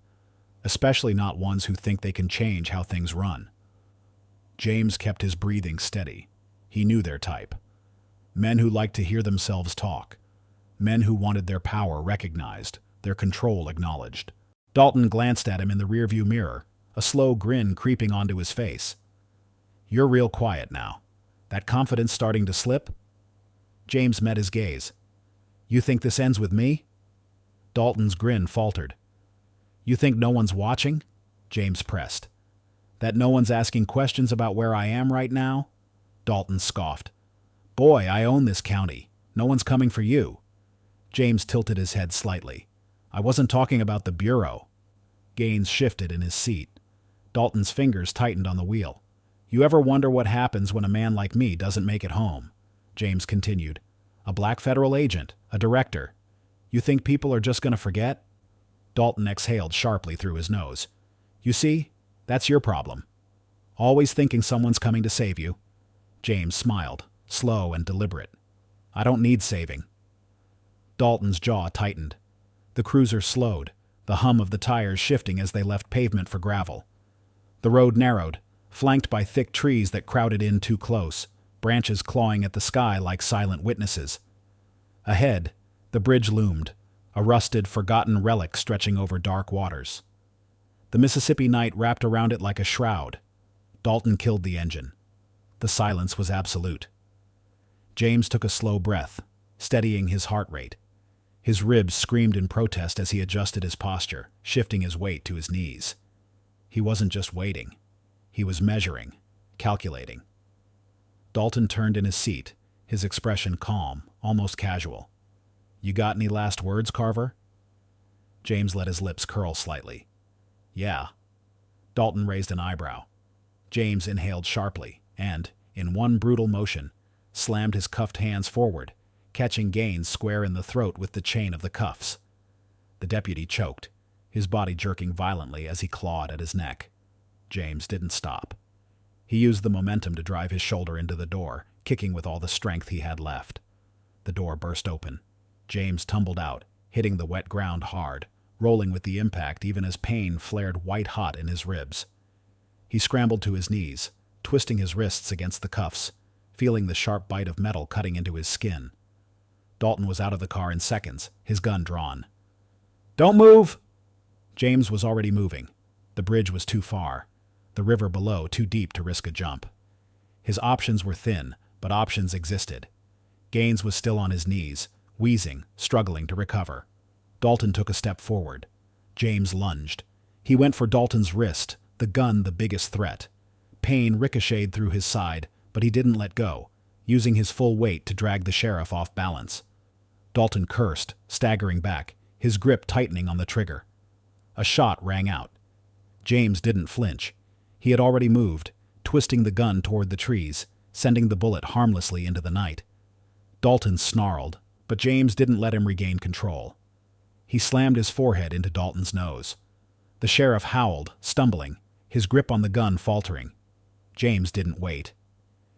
especially not ones who think they can change how things run." James kept his breathing steady. He knew their type. Men who liked to hear themselves talk. Men who wanted their power recognized, their control acknowledged. Dalton glanced at him in the rearview mirror, a slow grin creeping onto his face. "You're real quiet now. That confidence starting to slip?" James met his gaze. "You think this ends with me?" Dalton's grin faltered. "You think no one's watching?" James pressed. "That no one's asking questions about where I am right now?" Dalton scoffed. "Boy, I own this county. No one's coming for you." James tilted his head slightly. "I wasn't talking about the Bureau." Gaines shifted in his seat. Dalton's fingers tightened on the wheel. "You ever wonder what happens when a man like me doesn't make it home?" James continued. "A black federal agent, a director. You think people are just going to forget?" Dalton exhaled sharply through his nose. "You see, that's your problem. Always thinking someone's coming to save you." James smiled, slow and deliberate. "I don't need saving." Dalton's jaw tightened. The cruiser slowed, the hum of the tires shifting as they left pavement for gravel. The road narrowed, flanked by thick trees that crowded in too close, branches clawing at the sky like silent witnesses. Ahead, the bridge loomed, a rusted, forgotten relic stretching over dark waters. The Mississippi night wrapped around it like a shroud. Dalton killed the engine. The silence was absolute. James took a slow breath, steadying his heart rate. His ribs screamed in protest as he adjusted his posture, shifting his weight to his knees. He wasn't just waiting. He was measuring, calculating. Dalton turned in his seat, his expression calm, almost casual. "You got any last words, Carver?" James let his lips curl slightly. "Yeah." Dalton raised an eyebrow. James inhaled sharply and, in one brutal motion, slammed his cuffed hands forward, catching Gaines square in the throat with the chain of the cuffs. The deputy choked, his body jerking violently as he clawed at his neck. James didn't stop. He used the momentum to drive his shoulder into the door, kicking with all the strength he had left. The door burst open. James tumbled out, hitting the wet ground hard, rolling with the impact even as pain flared white-hot in his ribs. He scrambled to his knees, twisting his wrists against the cuffs, feeling the sharp bite of metal cutting into his skin. Dalton was out of the car in seconds, his gun drawn. "Don't move!" James was already moving. The bridge was too far, the river below too deep to risk a jump. His options were thin, but options existed. Gaines was still on his knees, wheezing, struggling to recover. Dalton took a step forward. James lunged. He went for Dalton's wrist, the gun the biggest threat. Pain ricocheted through his side, but he didn't let go, using his full weight to drag the sheriff off balance. Dalton cursed, staggering back, his grip tightening on the trigger. A shot rang out. James didn't flinch. He had already moved, twisting the gun toward the trees, sending the bullet harmlessly into the night. Dalton snarled, but James didn't let him regain control. He slammed his forehead into Dalton's nose. The sheriff howled, stumbling, his grip on the gun faltering. James didn't wait.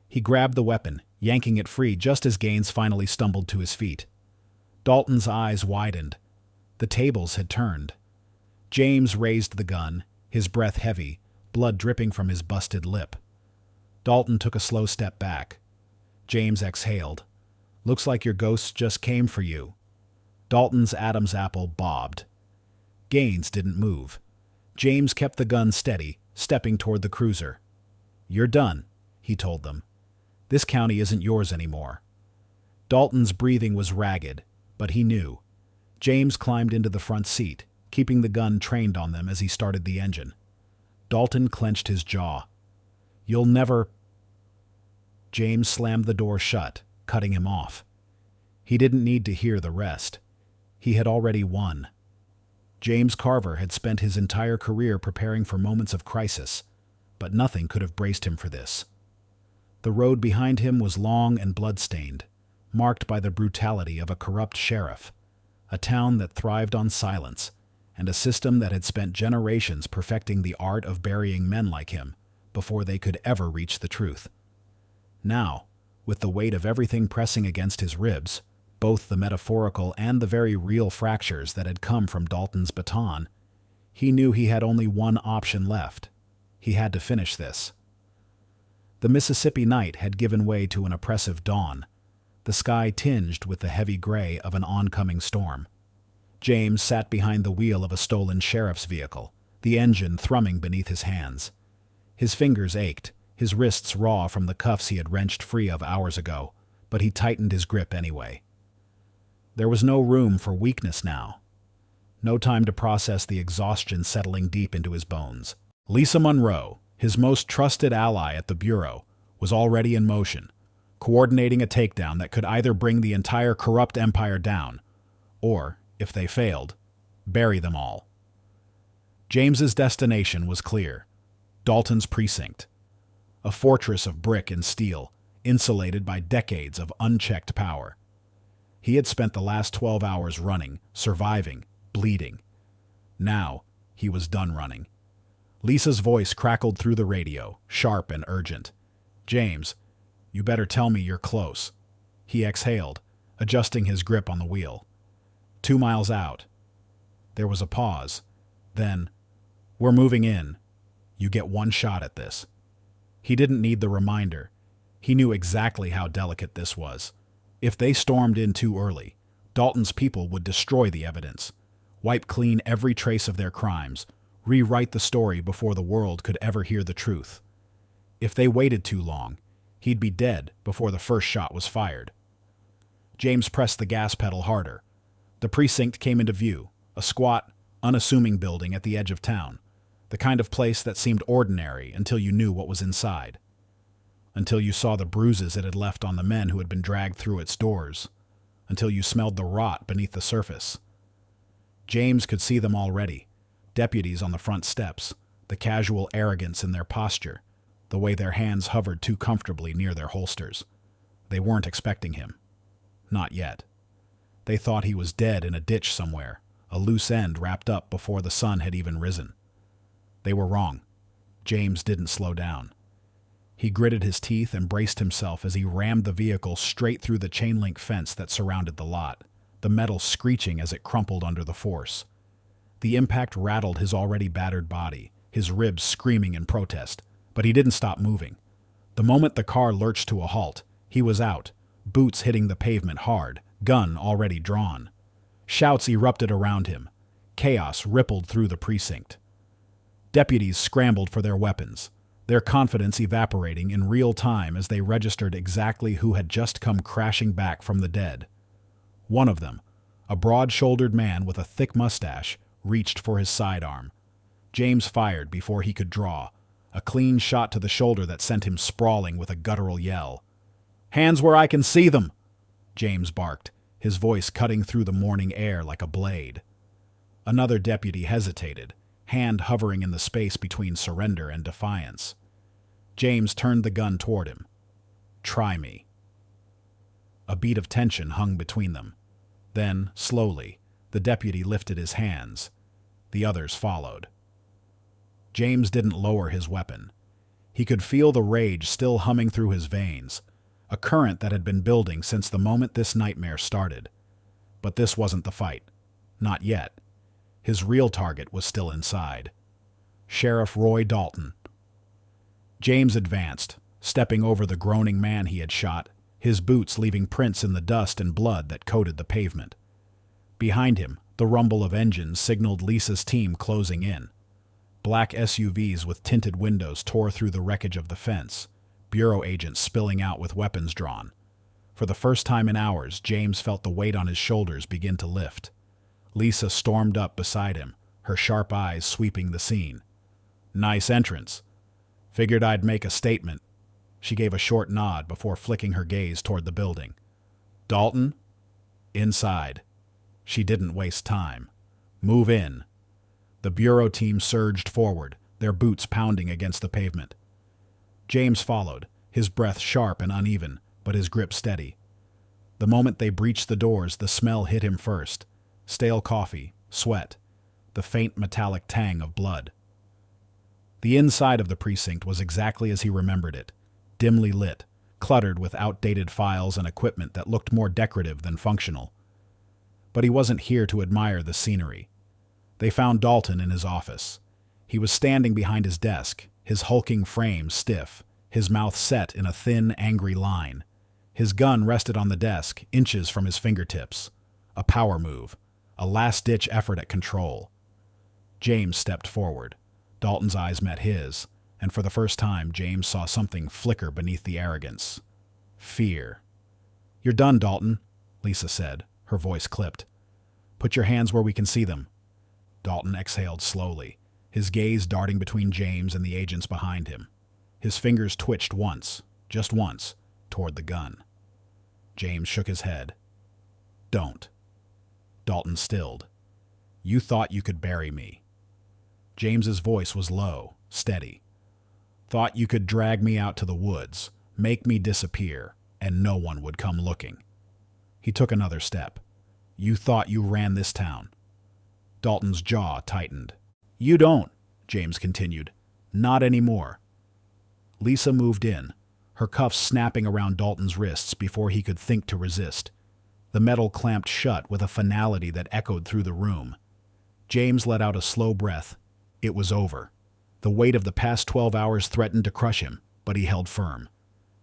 He grabbed the weapon, yanking it free just as Gaines finally stumbled to his feet. Dalton's eyes widened. The tables had turned. James raised the gun, his breath heavy, blood dripping from his busted lip. Dalton took a slow step back. James exhaled. "Looks like your ghost just came for you." Dalton's Adam's apple bobbed. Gaines didn't move. James kept the gun steady, stepping toward the cruiser. "You're done," he told them. "This county isn't yours anymore." Dalton's breathing was ragged, but he knew. James climbed into the front seat, keeping the gun trained on them as he started the engine. Dalton clenched his jaw. "You'll never—" James slammed the door shut, cutting him off. He didn't need to hear the rest. He had already won. James Carver had spent his entire career preparing for moments of crisis, but nothing could have braced him for this. The road behind him was long and blood-stained, marked by the brutality of a corrupt sheriff, a town that thrived on silence, and a system that had spent generations perfecting the art of burying men like him before they could ever reach the truth. Now, with the weight of everything pressing against his ribs, both the metaphorical and the very real fractures that had come from Dalton's baton, he knew he had only one option left. He had to finish this. The Mississippi night had given way to an oppressive dawn, the sky tinged with the heavy gray of an oncoming storm. James sat behind the wheel of a stolen sheriff's vehicle, the engine thrumming beneath his hands. His fingers ached, his wrists raw from the cuffs he had wrenched free of hours ago, but he tightened his grip anyway. There was no room for weakness now. No time to process the exhaustion settling deep into his bones. Lisa Monroe, his most trusted ally at the Bureau, was already in motion, coordinating a takedown that could either bring the entire corrupt empire down, or, if they failed, bury them all. James's destination was clear: Dalton's precinct, a fortress of brick and steel, insulated by decades of unchecked power. He had spent the last 12 hours running, surviving, bleeding. Now, he was done running. Lisa's voice crackled through the radio, sharp and urgent. "James, you better tell me you're close." He exhaled, adjusting his grip on the wheel. 2 miles out. There was a pause. Then, "We're moving in. You get one shot at this." He didn't need the reminder. He knew exactly how delicate this was. If they stormed in too early, Dalton's people would destroy the evidence, wipe clean every trace of their crimes, rewrite the story before the world could ever hear the truth. If they waited too long, he'd be dead before the first shot was fired. James pressed the gas pedal harder. The precinct came into view, a squat, unassuming building at the edge of town, the kind of place that seemed ordinary until you knew what was inside. Until you saw the bruises it had left on the men who had been dragged through its doors, until you smelled the rot beneath the surface. James could see them already, deputies on the front steps, the casual arrogance in their posture, the way their hands hovered too comfortably near their holsters. They weren't expecting him. Not yet. They thought he was dead in a ditch somewhere, a loose end wrapped up before the sun had even risen. They were wrong. James didn't slow down. He gritted his teeth and braced himself as he rammed the vehicle straight through the chain-link fence that surrounded the lot, the metal screeching as it crumpled under the force. The impact rattled his already battered body, his ribs screaming in protest, but he didn't stop moving. The moment the car lurched to a halt, he was out, boots hitting the pavement hard, gun already drawn. Shouts erupted around him. Chaos rippled through the precinct. Deputies scrambled for their weapons, their confidence evaporating in real time as they registered exactly who had just come crashing back from the dead. One of them, a broad-shouldered man with a thick mustache, reached for his sidearm. James fired before he could draw, a clean shot to the shoulder that sent him sprawling with a guttural yell. "Hands where I can see them!" James barked, his voice cutting through the morning air like a blade. Another deputy hesitated, hand hovering in the space between surrender and defiance. James turned the gun toward him. "Try me." A beat of tension hung between them. Then, slowly, the deputy lifted his hands. The others followed. James didn't lower his weapon. He could feel the rage still humming through his veins, a current that had been building since the moment this nightmare started. But this wasn't the fight. Not yet. His real target was still inside. Sheriff Roy Dalton. James advanced, stepping over the groaning man he had shot, his boots leaving prints in the dust and blood that coated the pavement. Behind him, the rumble of engines signaled Lisa's team closing in. Black SUVs with tinted windows tore through the wreckage of the fence, bureau agents spilling out with weapons drawn. For the first time in hours, James felt the weight on his shoulders begin to lift. Lisa stormed up beside him, her sharp eyes sweeping the scene. "Nice entrance. Figured I'd make a statement." She gave a short nod before flicking her gaze toward the building. "Dalton?" "Inside." She didn't waste time. "Move in." The bureau team surged forward, their boots pounding against the pavement. James followed, his breath sharp and uneven, but his grip steady. The moment they breached the doors, the smell hit him first. Stale coffee, sweat, the faint metallic tang of blood. The inside of the precinct was exactly as he remembered it, dimly lit, cluttered with outdated files and equipment that looked more decorative than functional. But he wasn't here to admire the scenery. They found Dalton in his office. He was standing behind his desk, his hulking frame stiff, his mouth set in a thin, angry line. His gun rested on the desk, inches from his fingertips. A power move, a last-ditch effort at control. James stepped forward. Dalton's eyes met his, and for the first time, James saw something flicker beneath the arrogance. Fear. "You're done, Dalton," Lisa said, her voice clipped. "Put your hands where we can see them." Dalton exhaled slowly, his gaze darting between James and the agents behind him. His fingers twitched once, just once, toward the gun. James shook his head. "Don't." Dalton stilled. "You thought you could bury me." James's voice was low, steady. "Thought you could drag me out to the woods, make me disappear, and no one would come looking." He took another step. "You thought you ran this town." Dalton's jaw tightened. "You don't," James continued. "Not anymore." Lisa moved in, her cuffs snapping around Dalton's wrists before he could think to resist. The metal clamped shut with a finality that echoed through the room. James let out a slow breath. It was over. The weight of the past 12 hours threatened to crush him, but he held firm.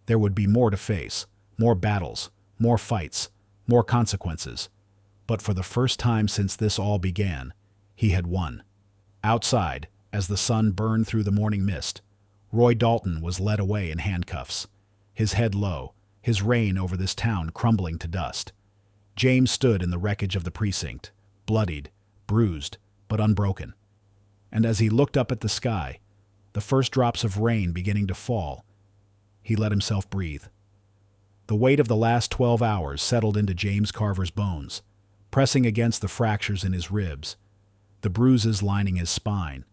There would be more to face, more battles, more fights, more consequences. But for the first time since this all began, he had won. Outside, as the sun burned through the morning mist, Roy Dalton was led away in handcuffs, his head low, his reign over this town crumbling to dust. James stood in the wreckage of the precinct, bloodied, bruised, but unbroken. And as he looked up at the sky, the first drops of rain beginning to fall, he let himself breathe. The weight of the last 12 hours settled into James Carver's bones, pressing against the fractures in his ribs, the bruises lining his spine,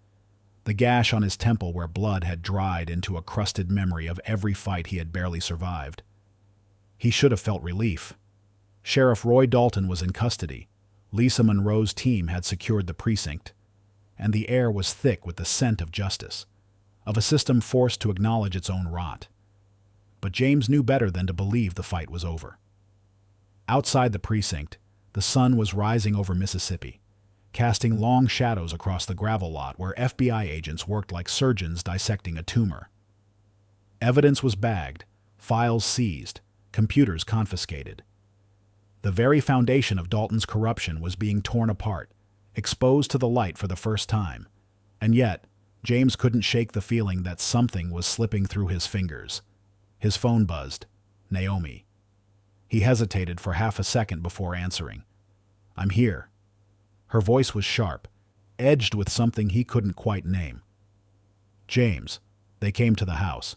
the gash on his temple where blood had dried into a crusted memory of every fight he had barely survived. He should have felt relief. Sheriff Roy Dalton was in custody. Lisa Monroe's team had secured the precinct, and the air was thick with the scent of justice, of a system forced to acknowledge its own rot. But James knew better than to believe the fight was over. Outside the precinct, the The sun was rising over Mississippi, casting long shadows across the gravel lot where FBI agents worked like surgeons dissecting a tumor. Evidence was bagged, files seized, computers confiscated. The very foundation of Dalton's corruption was being torn apart, exposed to the light for the first time. And yet, James couldn't shake the feeling that something was slipping through his fingers. His phone buzzed. Naomi. He hesitated for half a second before answering. "I'm here." Her voice was sharp, edged with something he couldn't quite name. "James." They came to the house.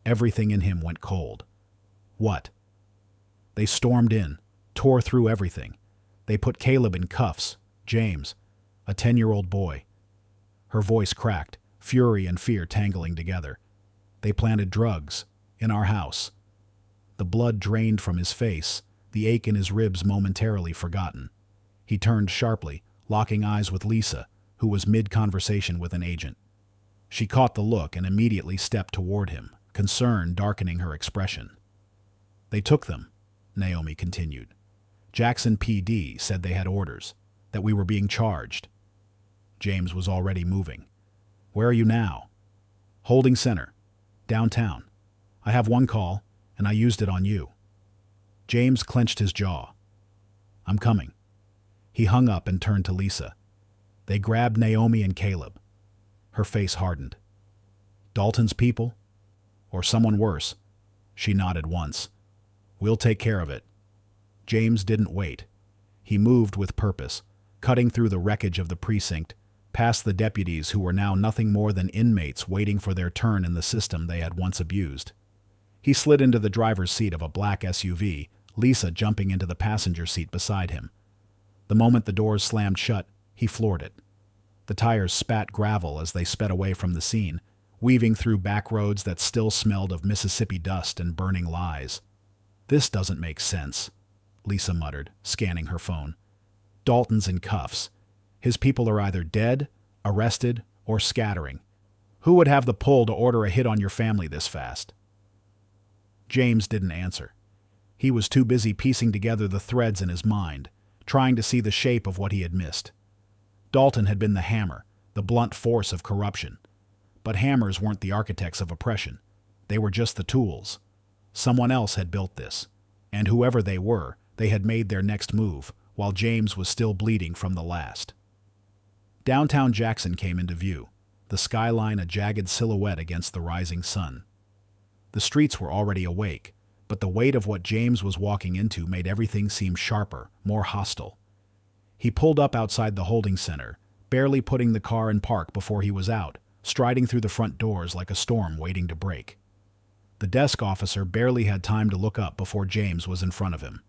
Everything in him went cold. "What?" They stormed in, tore through everything. They put Caleb in cuffs. James, a 10-year-old boy. Her voice cracked, fury and fear tangling together. "They planted drugs in our house." The blood drained from his face, the ache in his ribs momentarily forgotten. He turned sharply, locking eyes with Lisa, who was mid-conversation with an agent. She caught the look and immediately stepped toward him, concern darkening her expression. "They took them," Naomi continued. "Jackson PD said they had orders, that we were being charged." James was already moving. "Where are you now?" "Holding center. Downtown. I have one call, and I used it on you." James clenched his jaw. "I'm coming." He hung up and turned to Lisa. They grabbed Naomi and Caleb. Her face hardened. "Dalton's people? Or someone worse?" She nodded once. "We'll take care of it." James didn't wait. He moved with purpose, cutting through the wreckage of the precinct, past the deputies who were now nothing more than inmates waiting for their turn in the system they had once abused. He slid into the driver's seat of a black SUV, Lisa jumping into the passenger seat beside him. The moment the doors slammed shut, he floored it. The tires spat gravel as they sped away from the scene, weaving through back roads that still smelled of Mississippi dust and burning lies. "This doesn't make sense," Lisa muttered, scanning her phone. "Dalton's in cuffs. His people are either dead, arrested, or scattering. Who would have the pull to order a hit on your family this fast?" James didn't answer. He was too busy piecing together the threads in his mind, trying to see the shape of what he had missed. Dalton had been the hammer, the blunt force of corruption. But hammers weren't the architects of oppression. They were just the tools. Someone else had built this. And whoever they were, they had made their next move, while James was still bleeding from the last. Downtown Jackson came into view, the skyline a jagged silhouette against the rising sun. The streets were already awake, but the weight of what James was walking into made everything seem sharper, more hostile. He pulled up outside the holding center, barely putting the car in park before he was out, striding through the front doors like a storm waiting to break. The desk officer barely had time to look up before James was in front of him.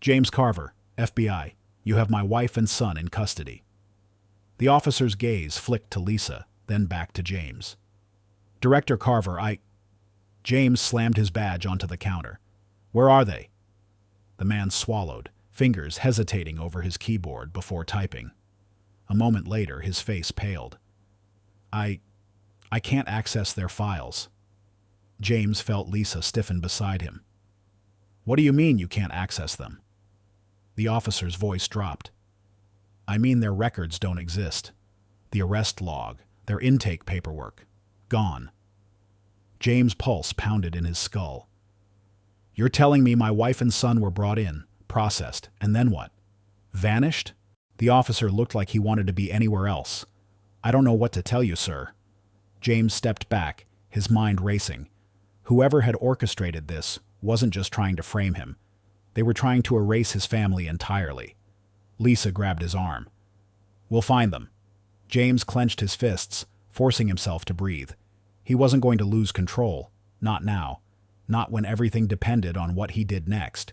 "James Carver, FBI, you have my wife and son in custody." The officer's gaze flicked to Lisa, then back to James. "Director Carver, James slammed his badge onto the counter. "Where are they?" The man swallowed, fingers hesitating over his keyboard before typing. A moment later, his face paled. I can't access their files." James felt Lisa stiffen beside him. "What do you mean you can't access them?" The officer's voice dropped. "I mean their records don't exist. The arrest log, their intake paperwork. Gone." James' pulse pounded in his skull. "You're telling me my wife and son were brought in, processed, and then what? Vanished?" The officer looked like he wanted to be anywhere else. "I don't know what to tell you, sir." James stepped back, his mind racing. Whoever had orchestrated this wasn't just trying to frame him. They were trying to erase his family entirely. Lisa grabbed his arm. "We'll find them." James clenched his fists, forcing himself to breathe. He wasn't going to lose control. Not now. Not when everything depended on what he did next.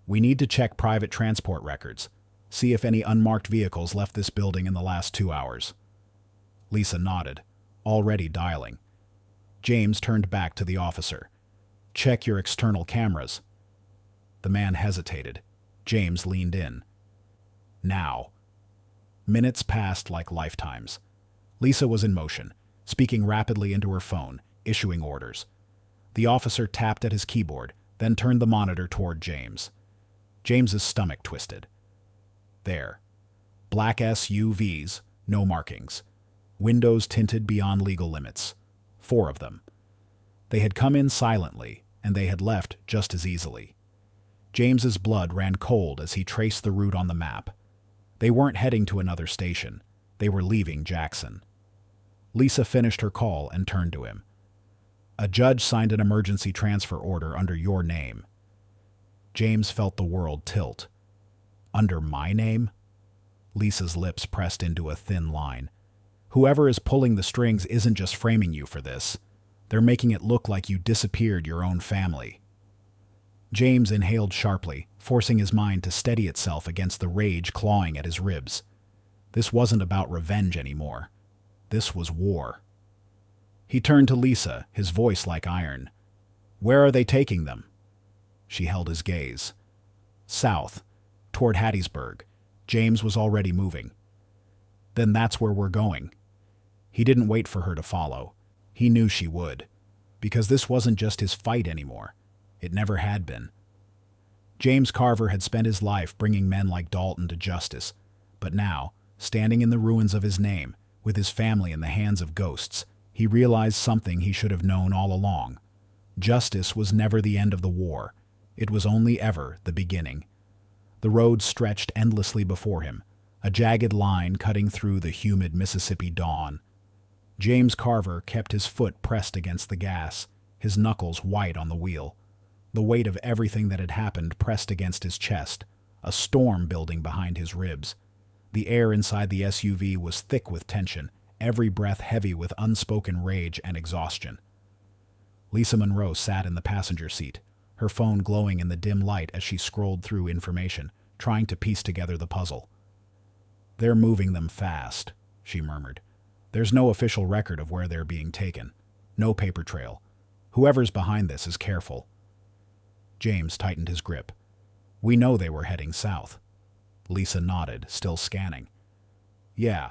"We need to check private transport records. See if any unmarked vehicles left this building in the last 2 hours." Lisa nodded, already dialing. James turned back to the officer. "Check your external cameras." The man hesitated. James leaned in. "Now." Minutes passed like lifetimes. Lisa was in motion, speaking rapidly into her phone, issuing orders. The officer tapped at his keyboard, then turned the monitor toward James. James's stomach twisted. There. Black SUVs, no markings. Windows tinted beyond legal limits. 4 of them. They had come in silently, and they had left just as easily. James's blood ran cold as he traced the route on the map. They weren't heading to another station. They were leaving Jackson. Lisa finished her call and turned to him. A judge signed an emergency transfer order under your name. James felt the world tilt. Under my name? Lisa's lips pressed into a thin line. Whoever is pulling the strings isn't just framing you for this. They're making it look like you disappeared your own family. James inhaled sharply, forcing his mind to steady itself against the rage clawing at his ribs. This wasn't about revenge anymore. This was war. He turned to Lisa, his voice like iron. Where are they taking them? She held his gaze. South, toward Hattiesburg. James was already moving. Then that's where we're going. He didn't wait for her to follow. He knew she would. Because this wasn't just his fight anymore. It never had been. James Carver had spent his life bringing men like Dalton to justice. But now, standing in the ruins of his name, with his family in the hands of ghosts, he realized something he should have known all along. Justice was never the end of the war. It was only ever the beginning. The road stretched endlessly before him, a jagged line cutting through the humid Mississippi dawn. James Carver kept his foot pressed against the gas, his knuckles white on the wheel. The weight of everything that had happened pressed against his chest, a storm building behind his ribs. The air inside the SUV was thick with tension, every breath heavy with unspoken rage and exhaustion. Lisa Monroe sat in the passenger seat, her phone glowing in the dim light as she scrolled through information, trying to piece together the puzzle. They're moving them fast, she murmured. There's no official record of where they're being taken. No paper trail. Whoever's behind this is careful. James tightened his grip. We know they were heading south. Lisa nodded, still scanning. Yeah,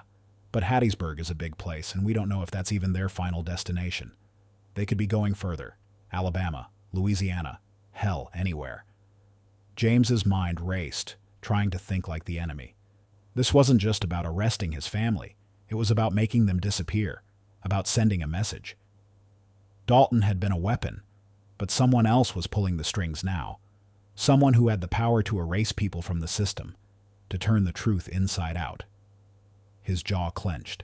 but Hattiesburg is a big place, and we don't know if that's even their final destination. They could be going further. Alabama, Louisiana, hell, anywhere. James's mind raced, trying to think like the enemy. This wasn't just about arresting his family. It was about making them disappear, about sending a message. Dalton had been a weapon, but someone else was pulling the strings now. Someone who had the power to erase people from the system, to turn the truth inside out. His jaw clenched.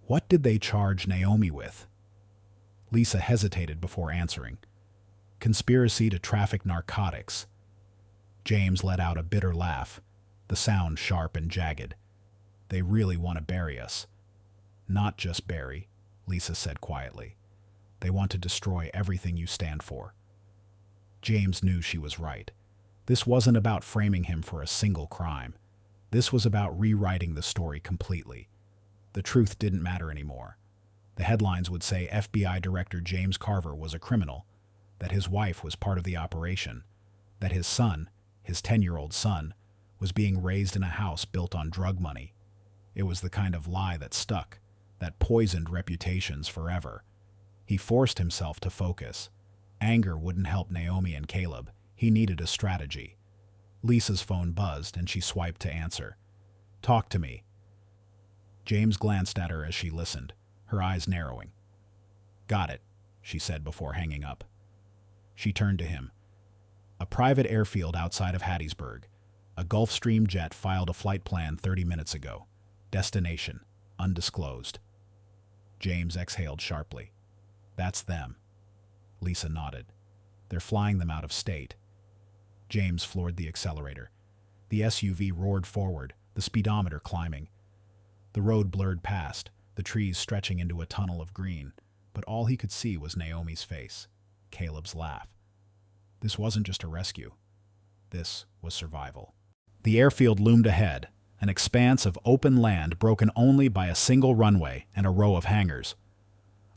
What did they charge Naomi with? Lisa hesitated before answering. Conspiracy to traffic narcotics. James let out a bitter laugh, the sound sharp and jagged. They really want to bury us. Not just bury, Lisa said quietly. They want to destroy everything you stand for. James knew she was right. This wasn't about framing him for a single crime. This was about rewriting the story completely. The truth didn't matter anymore. The headlines would say FBI Director James Carver was a criminal, that his wife was part of the operation, that his son, his 10-year-old son, was being raised in a house built on drug money. It was the kind of lie that stuck, that poisoned reputations forever. He forced himself to focus. Anger wouldn't help Naomi and Caleb. He needed a strategy. Lisa's phone buzzed, and she swiped to answer. Talk to me. James glanced at her as she listened, her eyes narrowing. Got it, she said before hanging up. She turned to him. A private airfield outside of Hattiesburg. A Gulfstream jet filed a flight plan 30 minutes ago. Destination, undisclosed. James exhaled sharply. That's them. Lisa nodded. They're flying them out of state. James floored the accelerator. The SUV roared forward, the speedometer climbing. The road blurred past, the trees stretching into a tunnel of green, but all he could see was Naomi's face, Caleb's laugh. This wasn't just a rescue. This was survival. The airfield loomed ahead, an expanse of open land broken only by a single runway and a row of hangars.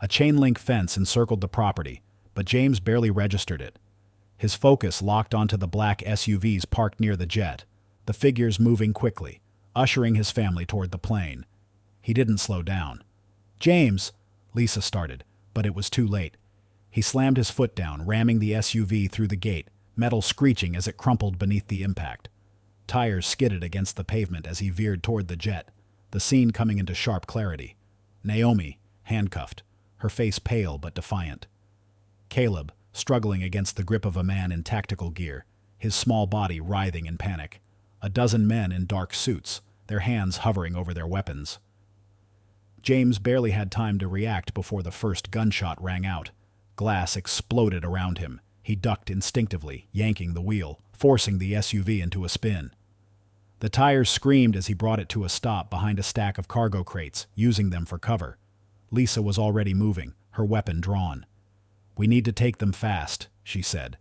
A chain-link fence encircled the property, but James barely registered it. His focus locked onto the black SUVs parked near the jet, the figures moving quickly, ushering his family toward the plane. He didn't slow down. James, Lisa started, but it was too late. He slammed his foot down, ramming the SUV through the gate, metal screeching as it crumpled beneath the impact. Tires skidded against the pavement as he veered toward the jet, the scene coming into sharp clarity. Naomi, handcuffed, her face pale but defiant. Caleb, struggling against the grip of a man in tactical gear, his small body writhing in panic. A dozen men in dark suits, their hands hovering over their weapons. James barely had time to react before the first gunshot rang out. Glass exploded around him. He ducked instinctively, yanking the wheel, forcing the SUV into a spin. The tires screamed as he brought it to a stop behind a stack of cargo crates, using them for cover. Lisa was already moving, her weapon drawn. "We need to take them fast," she said.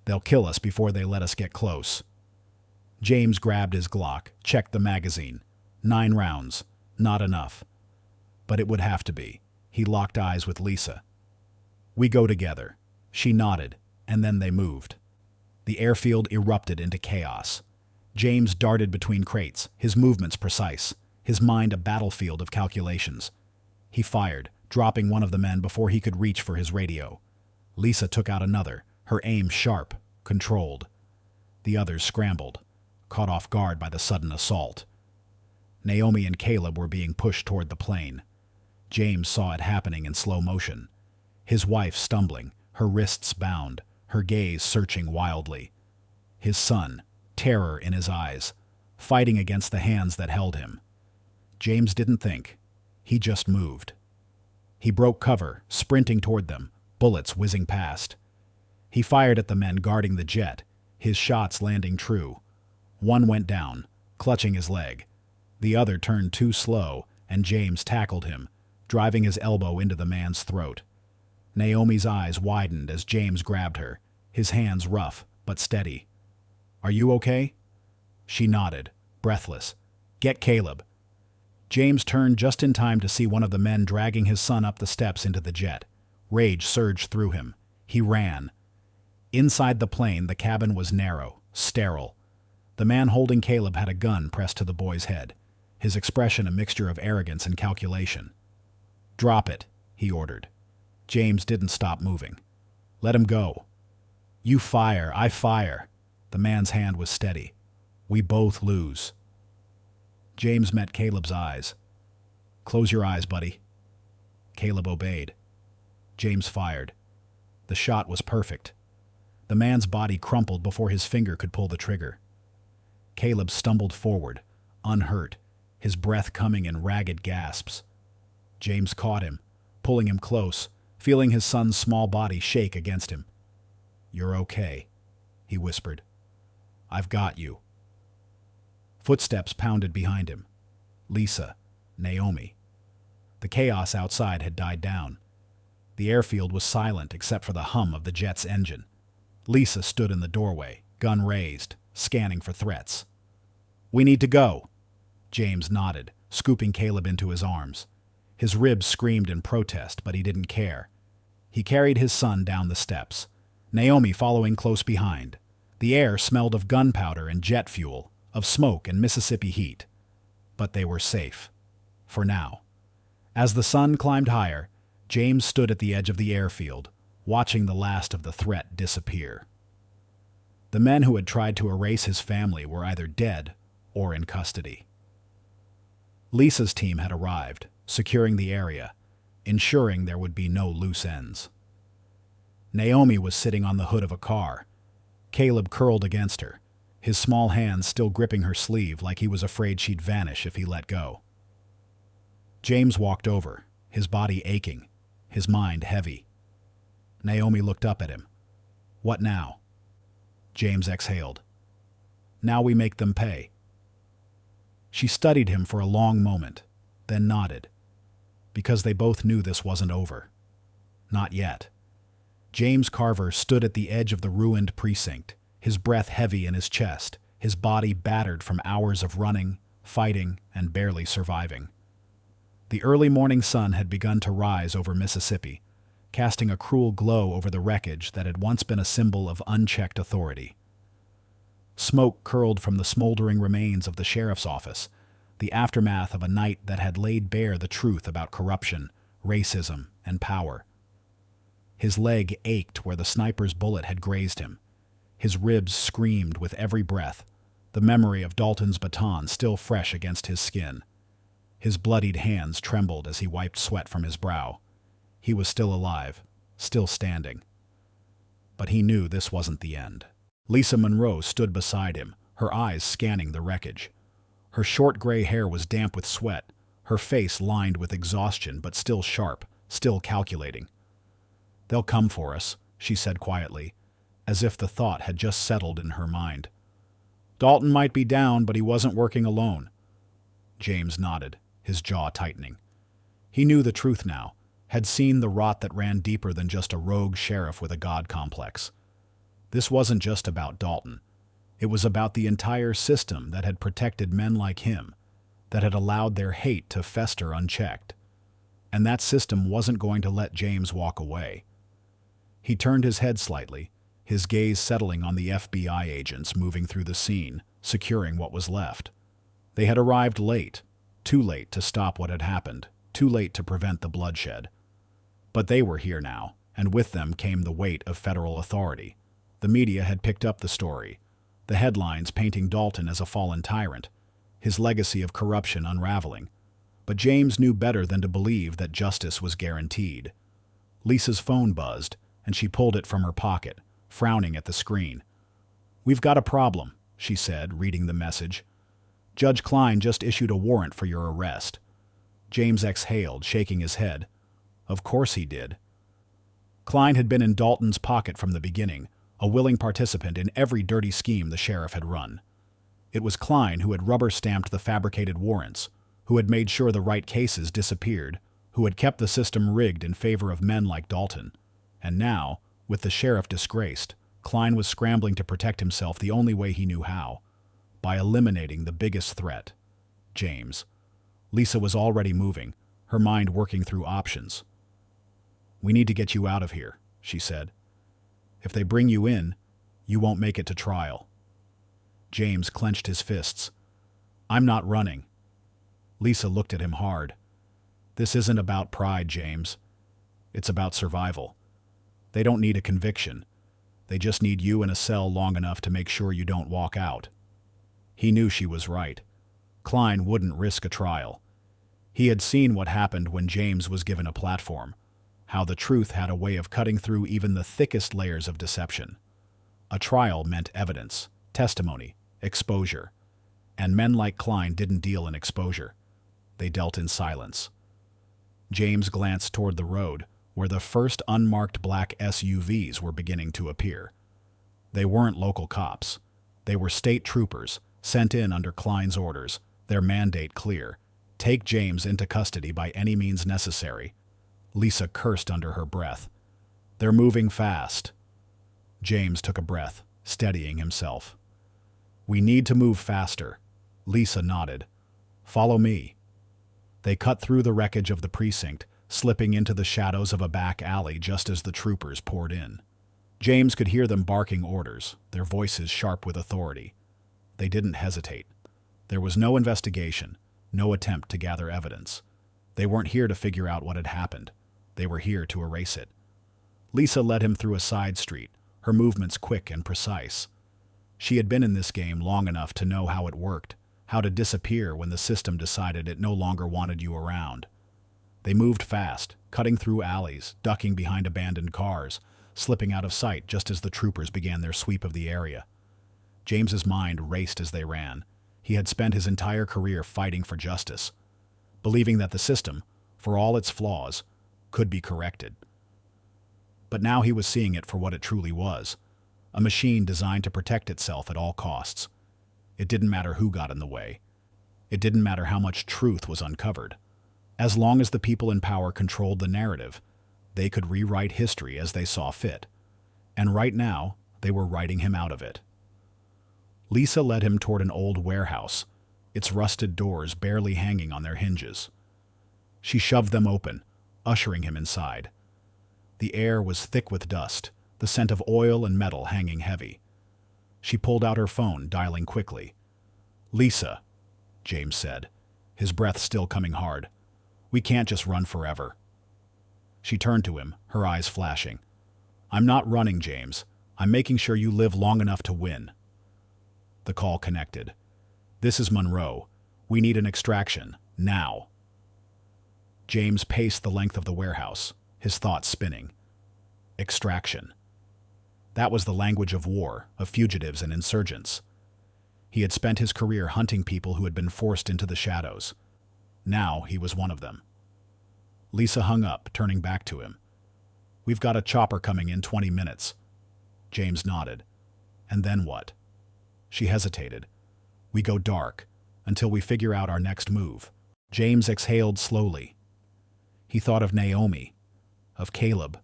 "They'll kill us before they let us get close." James grabbed his Glock, checked the magazine. 9 rounds. Not enough. But it would have to be. He locked eyes with Lisa. "We go together." She nodded, and then they moved. The airfield erupted into chaos. James darted between crates, his movements precise, his mind a battlefield of calculations. He fired, dropping one of the men before he could reach for his radio. Lisa took out another, her aim sharp, controlled. The others scrambled, caught off guard by the sudden assault. Naomi and Caleb were being pushed toward the plane. James saw it happening in slow motion. His wife stumbling, her wrists bound, her gaze searching wildly. His son, terror in his eyes, fighting against the hands that held him. James didn't think. He just moved. He broke cover, sprinting toward them, bullets whizzing past. He fired at the men guarding the jet, his shots landing true. One went down, clutching his leg. The other turned too slow, and James tackled him, driving his elbow into the man's throat. Naomi's eyes widened as James grabbed her, his hands rough but steady. "Are you okay?" She nodded, breathless. "Get Caleb." James turned just in time to see one of the men dragging his son up the steps into the jet. Rage surged through him. He ran. Inside the plane, the cabin was narrow, sterile. The man holding Caleb had a gun pressed to the boy's head, his expression a mixture of arrogance and calculation. "Drop it," he ordered. James didn't stop moving. "Let him go." "You fire, I fire." The man's hand was steady. "We both lose." James met Caleb's eyes. "Close your eyes, buddy." Caleb obeyed. James fired. The shot was perfect. The man's body crumpled before his finger could pull the trigger. Caleb stumbled forward, unhurt, his breath coming in ragged gasps. James caught him, pulling him close, feeling his son's small body shake against him. "You're okay," he whispered. "I've got you." Footsteps pounded behind him. Lisa, Naomi. The chaos outside had died down. The airfield was silent except for the hum of the jet's engine. Lisa stood in the doorway, gun raised, scanning for threats. "We need to go." James nodded, scooping Caleb into his arms. His ribs screamed in protest, but he didn't care. He carried his son down the steps, Naomi following close behind. The air smelled of gunpowder and jet fuel, of smoke and Mississippi heat. But they were safe. For now. As the sun climbed higher, James stood at the edge of the airfield, watching the last of the threat disappear. The men who had tried to erase his family were either dead or in custody. Lisa's team had arrived, securing the area, ensuring there would be no loose ends. Naomi was sitting on the hood of a car. Caleb curled against her, his small hands still gripping her sleeve like he was afraid she'd vanish if he let go. James walked over, his body aching, his mind heavy. Naomi looked up at him. "What now?" James exhaled. "Now we make them pay." She studied him for a long moment, then nodded, because they both knew this wasn't over. Not yet. James Carver stood at the edge of the ruined precinct, his breath heavy in his chest, his body battered from hours of running, fighting, and barely surviving. The early morning sun had begun to rise over Mississippi, casting a cruel glow over the wreckage that had once been a symbol of unchecked authority. Smoke curled from the smoldering remains of the sheriff's office, the aftermath of a night that had laid bare the truth about corruption, racism, and power. His leg ached where the sniper's bullet had grazed him. His ribs screamed with every breath, the memory of Dalton's baton still fresh against his skin. His bloodied hands trembled as he wiped sweat from his brow. He was still alive, still standing. But he knew this wasn't the end. Lisa Monroe stood beside him, her eyes scanning the wreckage. Her short gray hair was damp with sweat, her face lined with exhaustion but still sharp, still calculating. "They'll come for us," she said quietly, as if the thought had just settled in her mind. "Dalton might be down, but he wasn't working alone." James nodded, his jaw tightening. He knew the truth now, had seen the rot that ran deeper than just a rogue sheriff with a god complex. This wasn't just about Dalton. It was about the entire system that had protected men like him, that had allowed their hate to fester unchecked. And that system wasn't going to let James walk away. He turned his head slightly, his gaze settling on the FBI agents moving through the scene, securing what was left. They had arrived late, too late to stop what had happened, too late to prevent the bloodshed. But they were here now, and with them came the weight of federal authority. The media had picked up the story, the headlines painting Dalton as a fallen tyrant, his legacy of corruption unraveling. But James knew better than to believe that justice was guaranteed. Lisa's phone buzzed, and she pulled it from her pocket, frowning at the screen. "We've got a problem," she said, reading the message. "Judge Klein just issued a warrant for your arrest." James exhaled, shaking his head. Of course he did. Klein had been in Dalton's pocket from the beginning, a willing participant in every dirty scheme the sheriff had run. It was Klein who had rubber-stamped the fabricated warrants, who had made sure the right cases disappeared, who had kept the system rigged in favor of men like Dalton. And now, with the sheriff disgraced, Klein was scrambling to protect himself the only way he knew how, by eliminating the biggest threat, James. Lisa was already moving, her mind working through options. "We need to get you out of here," she said. "If they bring you in, you won't make it to trial." James clenched his fists. "I'm not running." Lisa looked at him hard. "This isn't about pride, James. It's about survival. They don't need a conviction. They just need you in a cell long enough to make sure you don't walk out." He knew she was right. Klein wouldn't risk a trial. He had seen what happened when James was given a platform, how the truth had a way of cutting through even the thickest layers of deception. A trial meant evidence, testimony, exposure. And men like Klein didn't deal in exposure. They dealt in silence. James glanced toward the road, where the first unmarked black SUVs were beginning to appear. They weren't local cops. They were state troopers, sent in under Klein's orders, their mandate clear: take James into custody by any means necessary. Lisa cursed under her breath. "They're moving fast." James took a breath, steadying himself. "We need to move faster." Lisa nodded. "Follow me." They cut through the wreckage of the precinct, slipping into the shadows of a back alley just as the troopers poured in. James could hear them barking orders, their voices sharp with authority. They didn't hesitate. There was no investigation, no attempt to gather evidence. They weren't here to figure out what had happened. They were here to erase it. Lisa led him through a side street, her movements quick and precise. She had been in this game long enough to know how it worked, how to disappear when the system decided it no longer wanted you around. They moved fast, cutting through alleys, ducking behind abandoned cars, slipping out of sight just as the troopers began their sweep of the area. James's mind raced as they ran. He had spent his entire career fighting for justice, believing that the system, for all its flaws, could be corrected. But now he was seeing it for what it truly was, a machine designed to protect itself at all costs. It didn't matter who got in the way. It didn't matter how much truth was uncovered. As long as the people in power controlled the narrative, they could rewrite history as they saw fit. And right now, they were writing him out of it. Lisa led him toward an old warehouse, its rusted doors barely hanging on their hinges. She shoved them open, ushering him inside. The air was thick with dust, the scent of oil and metal hanging heavy. She pulled out her phone, dialing quickly. "Lisa," James said, his breath still coming hard. "We can't just run forever." She turned to him, her eyes flashing. "I'm not running, James. I'm making sure you live long enough to win." The call connected. "This is Monroe. We need an extraction, now." James paced the length of the warehouse, his thoughts spinning. Extraction. That was the language of war, of fugitives and insurgents. He had spent his career hunting people who had been forced into the shadows. Now he was one of them. Lisa hung up, turning back to him. "We've got a chopper coming in 20 minutes. James nodded. "And then what?" She hesitated. "We go dark, until we figure out our next move." James exhaled slowly. He thought of Naomi, of Caleb,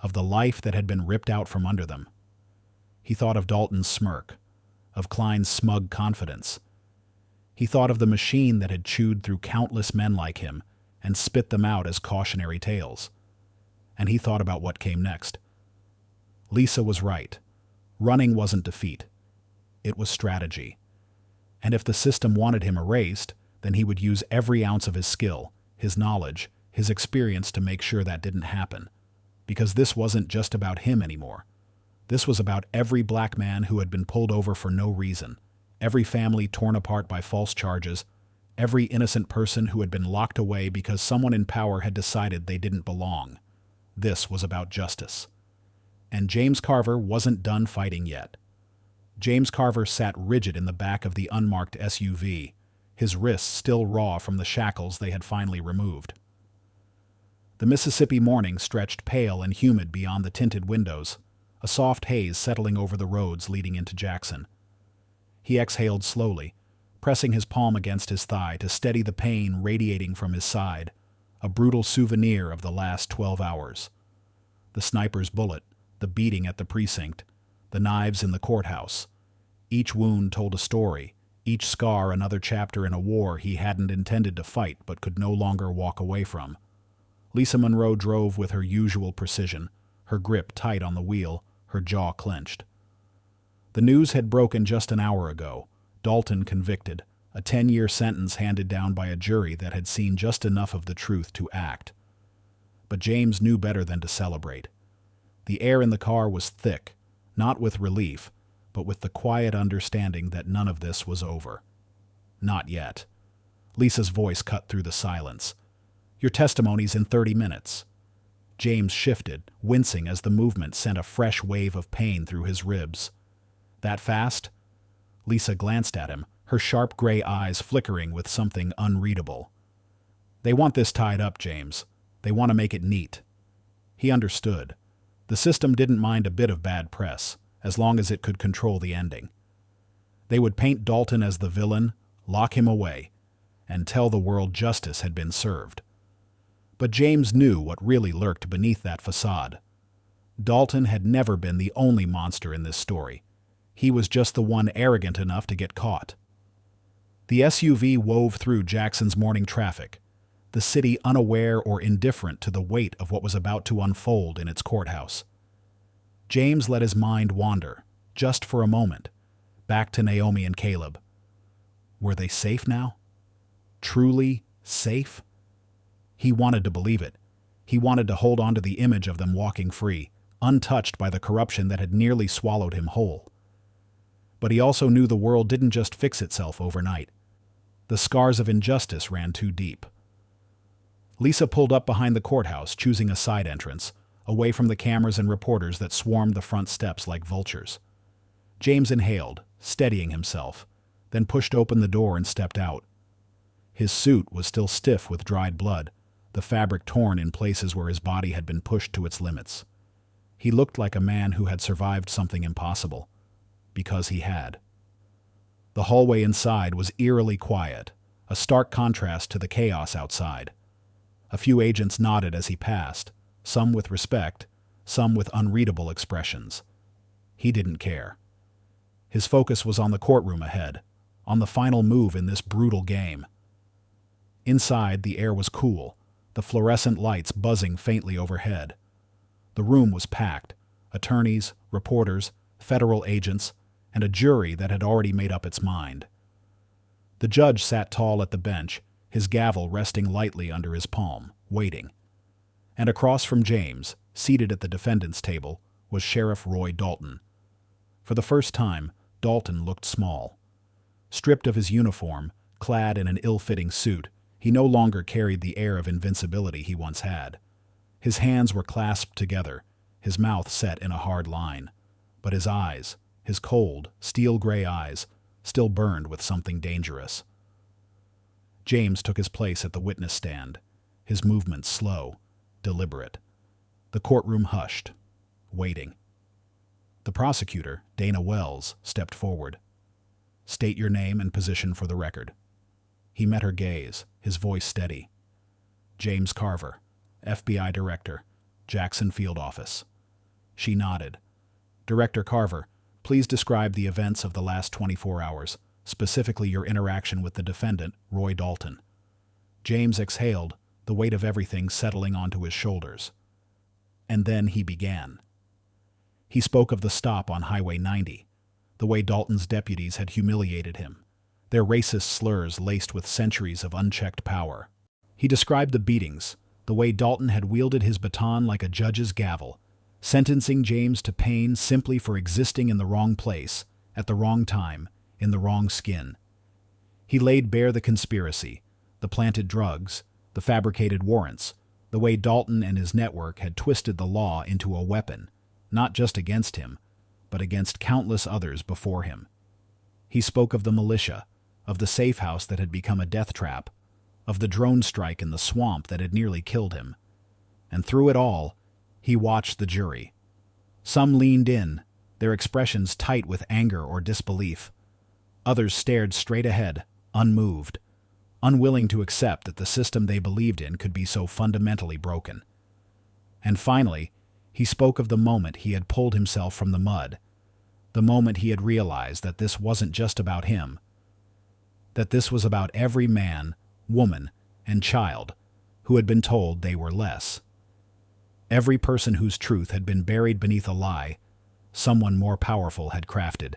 of the life that had been ripped out from under them. He thought of Dalton's smirk, of Klein's smug confidence. He thought of the machine that had chewed through countless men like him and spit them out as cautionary tales. And he thought about what came next. Lisa was right. Running wasn't defeat. It was strategy. And if the system wanted him erased, then he would use every ounce of his skill, his knowledge, his experience to make sure that didn't happen. Because this wasn't just about him anymore. This was about every black man who had been pulled over for no reason, every family torn apart by false charges, every innocent person who had been locked away because someone in power had decided they didn't belong. This was about justice. And James Carver wasn't done fighting yet. James Carver sat rigid in the back of the unmarked SUV, his wrists still raw from the shackles they had finally removed. The Mississippi morning stretched pale and humid beyond the tinted windows, a soft haze settling over the roads leading into Jackson. He exhaled slowly, pressing his palm against his thigh to steady the pain radiating from his side, a brutal souvenir of the last 12 hours. The sniper's bullet, the beating at the precinct, the knives in the courthouse. Each wound told a story, each scar another chapter in a war he hadn't intended to fight but could no longer walk away from. Lisa Monroe drove with her usual precision, her grip tight on the wheel, her jaw clenched. The news had broken just an hour ago. Dalton convicted, a 10-year sentence handed down by a jury that had seen just enough of the truth to act. But James knew better than to celebrate. The air in the car was thick, not with relief, but with the quiet understanding that none of this was over. Not yet. Lisa's voice cut through the silence. "Your testimony's in 30 minutes. James shifted, wincing as the movement sent a fresh wave of pain through his ribs. "That fast?" Lisa glanced at him, her sharp gray eyes flickering with something unreadable. "They want this tied up, James. They want to make it neat." He understood. The system didn't mind a bit of bad press, as long as it could control the ending. They would paint Dalton as the villain, lock him away, and tell the world justice had been served. But James knew what really lurked beneath that facade. Dalton had never been the only monster in this story. He was just the one arrogant enough to get caught. The SUV wove through Jackson's morning traffic, the city unaware or indifferent to the weight of what was about to unfold in its courthouse. James let his mind wander, just for a moment, back to Naomi and Caleb. Were they safe now? Truly safe? He wanted to believe it. He wanted to hold on to the image of them walking free, untouched by the corruption that had nearly swallowed him whole. But he also knew the world didn't just fix itself overnight. The scars of injustice ran too deep. Lisa pulled up behind the courthouse, choosing a side entrance, away from the cameras and reporters that swarmed the front steps like vultures. James inhaled, steadying himself, then pushed open the door and stepped out. His suit was still stiff with dried blood, the fabric torn in places where his body had been pushed to its limits. He looked like a man who had survived something impossible, because he had. The hallway inside was eerily quiet, a stark contrast to the chaos outside. A few agents nodded as he passed, some with respect, some with unreadable expressions. He didn't care. His focus was on the courtroom ahead, on the final move in this brutal game. Inside, the air was cool, the fluorescent lights buzzing faintly overhead. The room was packed, attorneys, reporters, federal agents, and a jury that had already made up its mind. The judge sat tall at the bench, his gavel resting lightly under his palm, waiting. And across from James, seated at the defendant's table, was Sheriff Roy Dalton. For the first time, Dalton looked small. Stripped of his uniform, clad in an ill-fitting suit, he no longer carried the air of invincibility he once had. His hands were clasped together, his mouth set in a hard line. But his eyes, his cold, steel-gray eyes, still burned with something dangerous. James took his place at the witness stand, his movements slow, deliberate. The courtroom hushed, waiting. The prosecutor, Dana Wells, stepped forward. "State your name and position for the record." He met her gaze, his voice steady. "James Carver, FBI Director, Jackson Field Office." She nodded. "Director Carver, please describe the events of the last 24 hours, specifically your interaction with the defendant, Roy Dalton." James exhaled, the weight of everything settling onto his shoulders. And then he began. He spoke of the stop on Highway 90, the way Dalton's deputies had humiliated him, their racist slurs laced with centuries of unchecked power. He described the beatings, the way Dalton had wielded his baton like a judge's gavel, sentencing James to pain simply for existing in the wrong place, at the wrong time, in the wrong skin. He laid bare the conspiracy, the planted drugs, the fabricated warrants, the way Dalton and his network had twisted the law into a weapon, not just against him, but against countless others before him. He spoke of the militia, of the safe house that had become a death trap, of the drone strike in the swamp that had nearly killed him. And through it all, he watched the jury. Some leaned in, their expressions tight with anger or disbelief. Others stared straight ahead, unmoved, unwilling to accept that the system they believed in could be so fundamentally broken. And finally, he spoke of the moment he had pulled himself from the mud, the moment he had realized that this wasn't just about him, that this was about every man, woman, and child who had been told they were less. Every person whose truth had been buried beneath a lie someone more powerful had crafted.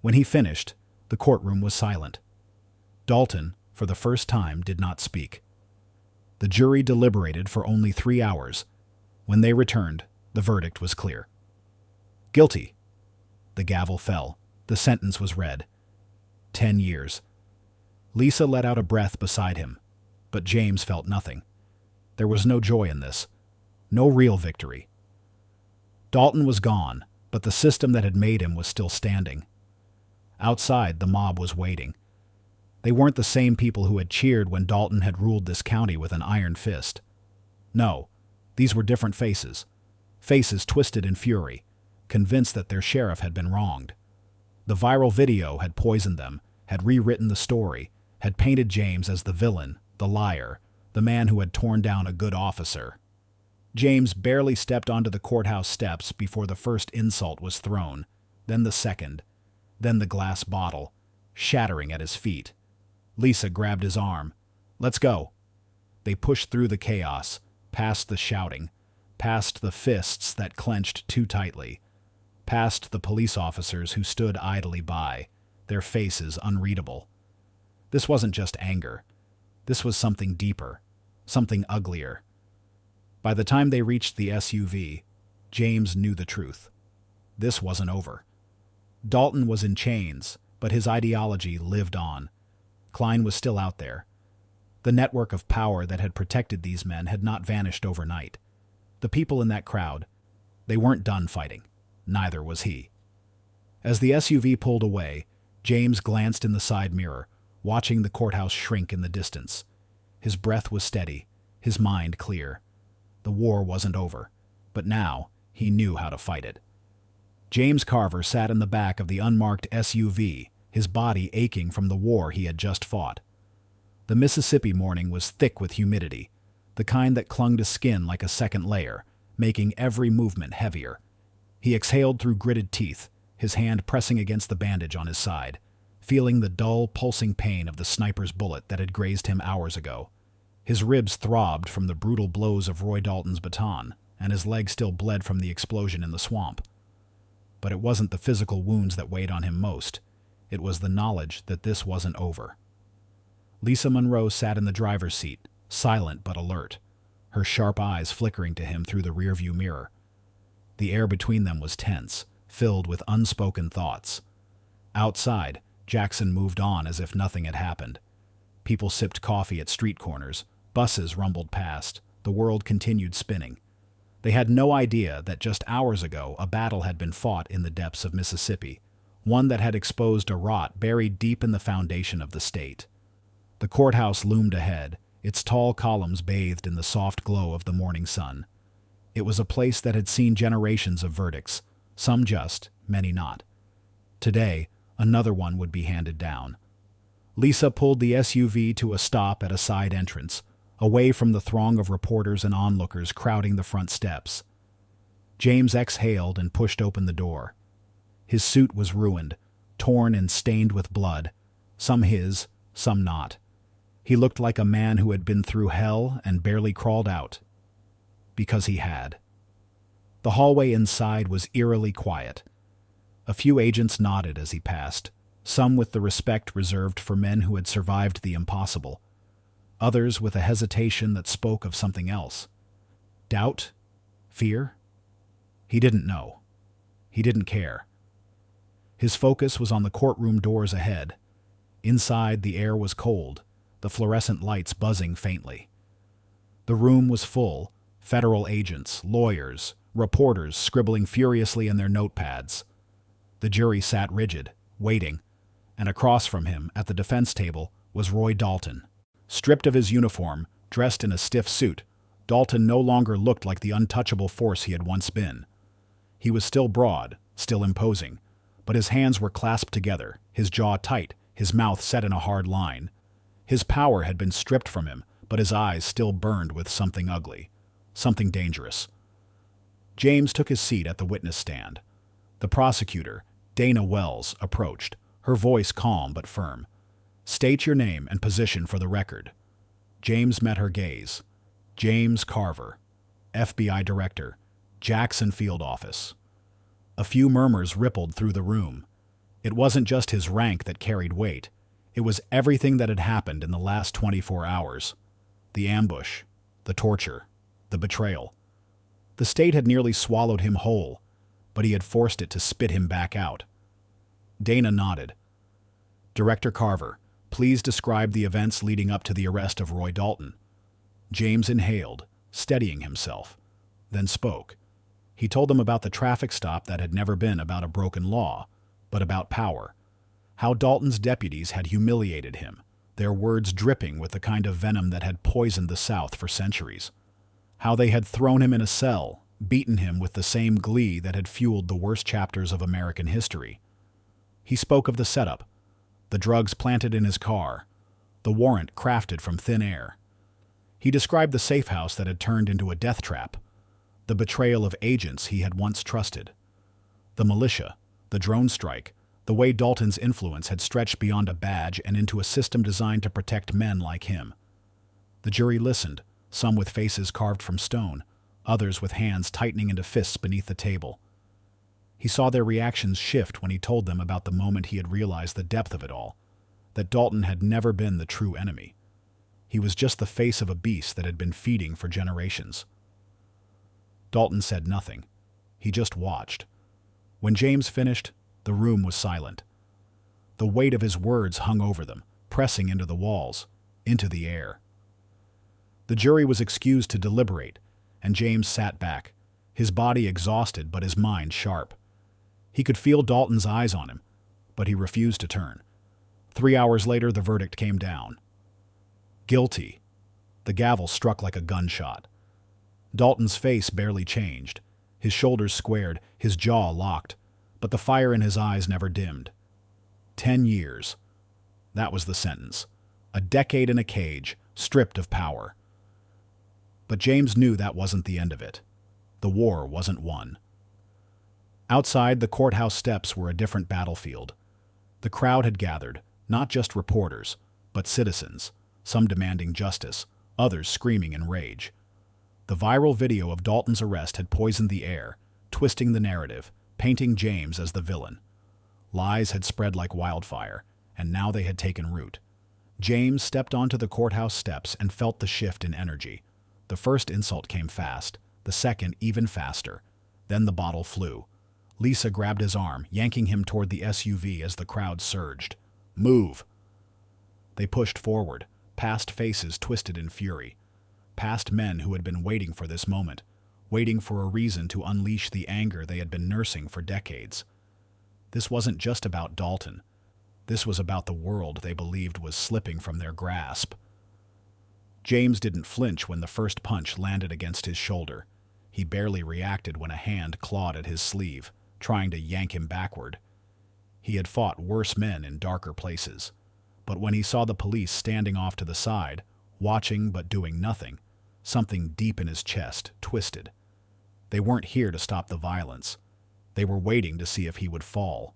When he finished, the courtroom was silent. Dalton, for the first time, did not speak. The jury deliberated for only 3 hours. When they returned, the verdict was clear. Guilty. The gavel fell. The sentence was read. 10 years. Lisa let out a breath beside him, but James felt nothing. There was no joy in this. No real victory. Dalton was gone, but the system that had made him was still standing. Outside, the mob was waiting. They weren't the same people who had cheered when Dalton had ruled this county with an iron fist. No, these were different faces. Faces twisted in fury, convinced that their sheriff had been wronged. The viral video had poisoned them, had rewritten the story, had painted James as the villain, the liar, the man who had torn down a good officer. James barely stepped onto the courthouse steps before the first insult was thrown, then the second, then the glass bottle, shattering at his feet. Lisa grabbed his arm. "Let's go." They pushed through the chaos, past the shouting, past the fists that clenched too tightly, past the police officers who stood idly by, their faces unreadable. This wasn't just anger. This was something deeper, something uglier. By the time they reached the SUV, James knew the truth. This wasn't over. Dalton was in chains, but his ideology lived on. Klein was still out there. The network of power that had protected these men had not vanished overnight. The people in that crowd, they weren't done fighting. Neither was he. As the SUV pulled away, James glanced in the side mirror, watching the courthouse shrink in the distance. His breath was steady, his mind clear. The war wasn't over, but now he knew how to fight it. James Carver sat in the back of the unmarked SUV, his body aching from the war he had just fought. The Mississippi morning was thick with humidity, the kind that clung to skin like a second layer, making every movement heavier. He exhaled through gritted teeth, his hand pressing against the bandage on his side, feeling the dull, pulsing pain of the sniper's bullet that had grazed him hours ago. His ribs throbbed from the brutal blows of Roy Dalton's baton, and his leg still bled from the explosion in the swamp. But it wasn't the physical wounds that weighed on him most. It was the knowledge that this wasn't over. Lisa Monroe sat in the driver's seat, silent but alert, her sharp eyes flickering to him through the rearview mirror. The air between them was tense, filled with unspoken thoughts. Outside, Jackson moved on as if nothing had happened. People sipped coffee at street corners, buses rumbled past, the world continued spinning. They had no idea that just hours ago a battle had been fought in the depths of Mississippi, one that had exposed a rot buried deep in the foundation of the state. The courthouse loomed ahead, its tall columns bathed in the soft glow of the morning sun. It was a place that had seen generations of verdicts, some just, many not. Today, another one would be handed down. Lisa pulled the SUV to a stop at a side entrance, away from the throng of reporters and onlookers crowding the front steps. James exhaled and pushed open the door. His suit was ruined, torn and stained with blood, some his, some not. He looked like a man who had been through hell and barely crawled out. Because he had. The hallway inside was eerily quiet. A few agents nodded as he passed, some with the respect reserved for men who had survived the impossible, others with a hesitation that spoke of something else. Doubt? Fear? He didn't know. He didn't care. His focus was on the courtroom doors ahead. Inside, the air was cold, the fluorescent lights buzzing faintly. The room was full, federal agents, lawyers, reporters scribbling furiously in their notepads. The jury sat rigid, waiting, and across from him, at the defense table, was Roy Dalton. Stripped of his uniform, dressed in a stiff suit, Dalton no longer looked like the untouchable force he had once been. He was still broad, still imposing, but his hands were clasped together, his jaw tight, his mouth set in a hard line. His power had been stripped from him, but his eyes still burned with something ugly, something dangerous. James took his seat at the witness stand. The prosecutor, Dana Wells, approached, her voice calm but firm. "State your name and position for the record." James met her gaze. James Carver, FBI Director, Jackson Field Office. A few murmurs rippled through the room. It wasn't just his rank that carried weight. It was everything that had happened in the last 24 hours. The ambush, the torture, the betrayal. The state had nearly swallowed him whole, but he had forced it to spit him back out. Dana nodded. "Director Carver, please describe the events leading up to the arrest of Roy Dalton." James inhaled, steadying himself, then spoke. He told them about the traffic stop that had never been about a broken law, but about power. How Dalton's deputies had humiliated him, their words dripping with the kind of venom that had poisoned the South for centuries. How they had thrown him in a cell, beaten him with the same glee that had fueled the worst chapters of American history. He spoke of the setup, the drugs planted in his car, the warrant crafted from thin air. He described the safe house that had turned into a death trap, the betrayal of agents he had once trusted, the militia, the drone strike, the way Dalton's influence had stretched beyond a badge and into a system designed to protect men like him. The jury listened, some with faces carved from stone, others with hands tightening into fists beneath the table. He saw their reactions shift when he told them about the moment he had realized the depth of it all, that Dalton had never been the true enemy. He was just the face of a beast that had been feeding for generations. Dalton said nothing. He just watched. When James finished, the room was silent. The weight of his words hung over them, pressing into the walls, into the air. The jury was excused to deliberate, and James sat back, his body exhausted but his mind sharp. He could feel Dalton's eyes on him, but he refused to turn. 3 hours later, the verdict came down. Guilty. The gavel struck like a gunshot. Dalton's face barely changed, his shoulders squared, his jaw locked, but the fire in his eyes never dimmed. 10 years. That was the sentence. A decade in a cage, stripped of power. But James knew that wasn't the end of it. The war wasn't won. Outside, the courthouse steps were a different battlefield. The crowd had gathered, not just reporters, but citizens, some demanding justice, others screaming in rage. The viral video of Dalton's arrest had poisoned the air, twisting the narrative, painting James as the villain. Lies had spread like wildfire, and now they had taken root. James stepped onto the courthouse steps and felt the shift in energy. The first insult came fast, the second even faster. Then the bottle flew. Lisa grabbed his arm, yanking him toward the SUV as the crowd surged. "Move!" They pushed forward, past faces twisted in fury, past men who had been waiting for this moment, waiting for a reason to unleash the anger they had been nursing for decades. This wasn't just about Dalton. This was about the world they believed was slipping from their grasp. James didn't flinch when the first punch landed against his shoulder. He barely reacted when a hand clawed at his sleeve, trying to yank him backward. He had fought worse men in darker places, but when he saw the police standing off to the side, watching but doing nothing, something deep in his chest twisted. They weren't here to stop the violence. They were waiting to see if he would fall.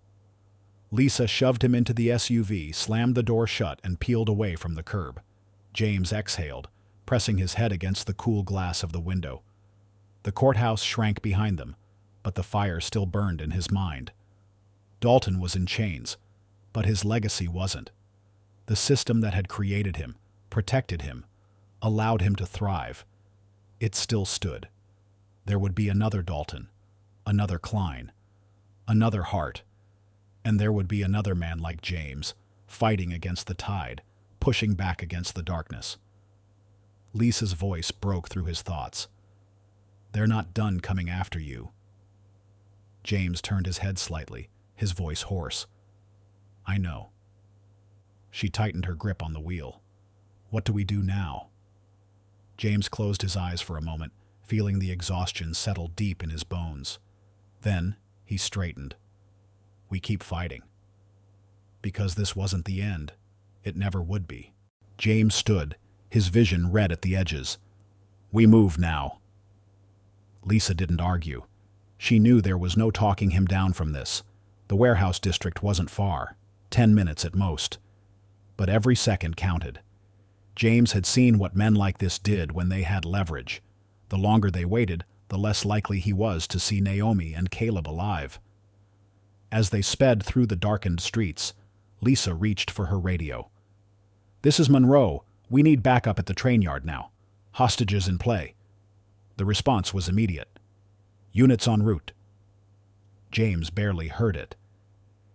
Lisa shoved him into the SUV, slammed the door shut, and peeled away from the curb. James exhaled, pressing his head against the cool glass of the window. The courthouse shrank behind them, but the fire still burned in his mind. Dalton was in chains, but his legacy wasn't. The system that had created him, protected him, allowed him to thrive. It still stood. There would be another Dalton, another Klein, another Hart, and there would be another man like James, fighting against the tide, pushing back against the darkness. Lisa's voice broke through his thoughts. "They're not done coming after you." James turned his head slightly, his voice hoarse. "I know." She tightened her grip on the wheel. "What do we do now?" James closed his eyes for a moment, feeling the exhaustion settle deep in his bones. Then he straightened. "We keep fighting. Because this wasn't the end. It never would be." James stood, his vision red at the edges. "We move now." Lisa didn't argue. She knew there was no talking him down from this. The warehouse district wasn't far, 10 minutes at most. But every second counted. James had seen what men like this did when they had leverage. The longer they waited, the less likely he was to see Naomi and Caleb alive. As they sped through the darkened streets, Lisa reached for her radio. "This is Monroe. We need backup at the train yard now. Hostages in play." The response was immediate. "Units en route." James barely heard it.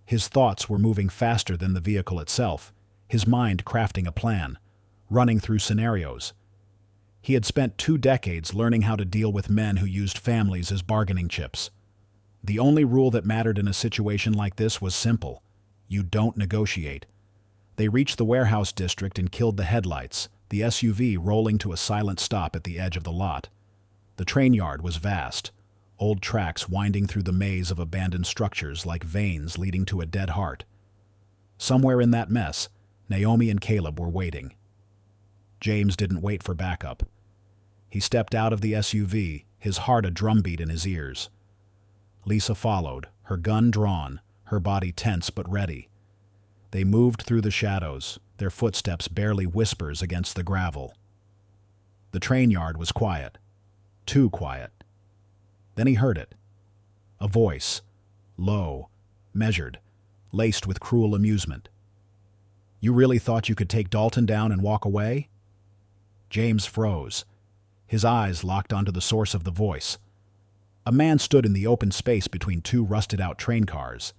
His thoughts were moving faster than the vehicle itself, his mind crafting a plan, running through scenarios. He had spent 2 decades learning how to deal with men who used families as bargaining chips. The only rule that mattered in a situation like this was simple: you don't negotiate. They reached the warehouse district and killed the headlights, the SUV rolling to a silent stop at the edge of the lot. The train yard was vast, old tracks winding through the maze of abandoned structures like veins leading to a dead heart. Somewhere in that mess, Naomi and Caleb were waiting. James didn't wait for backup. He stepped out of the SUV, his heart a drumbeat in his ears. Lisa followed, her gun drawn, her body tense but ready. They moved through the shadows, their footsteps barely whispers against the gravel. The train yard was quiet. Too quiet. Then he heard it. A voice, low, measured, laced with cruel amusement. "You really thought you could take Dalton down and walk away?" James froze. His eyes locked onto the source of the voice. A man stood in the open space between 2 rusted-out train cars.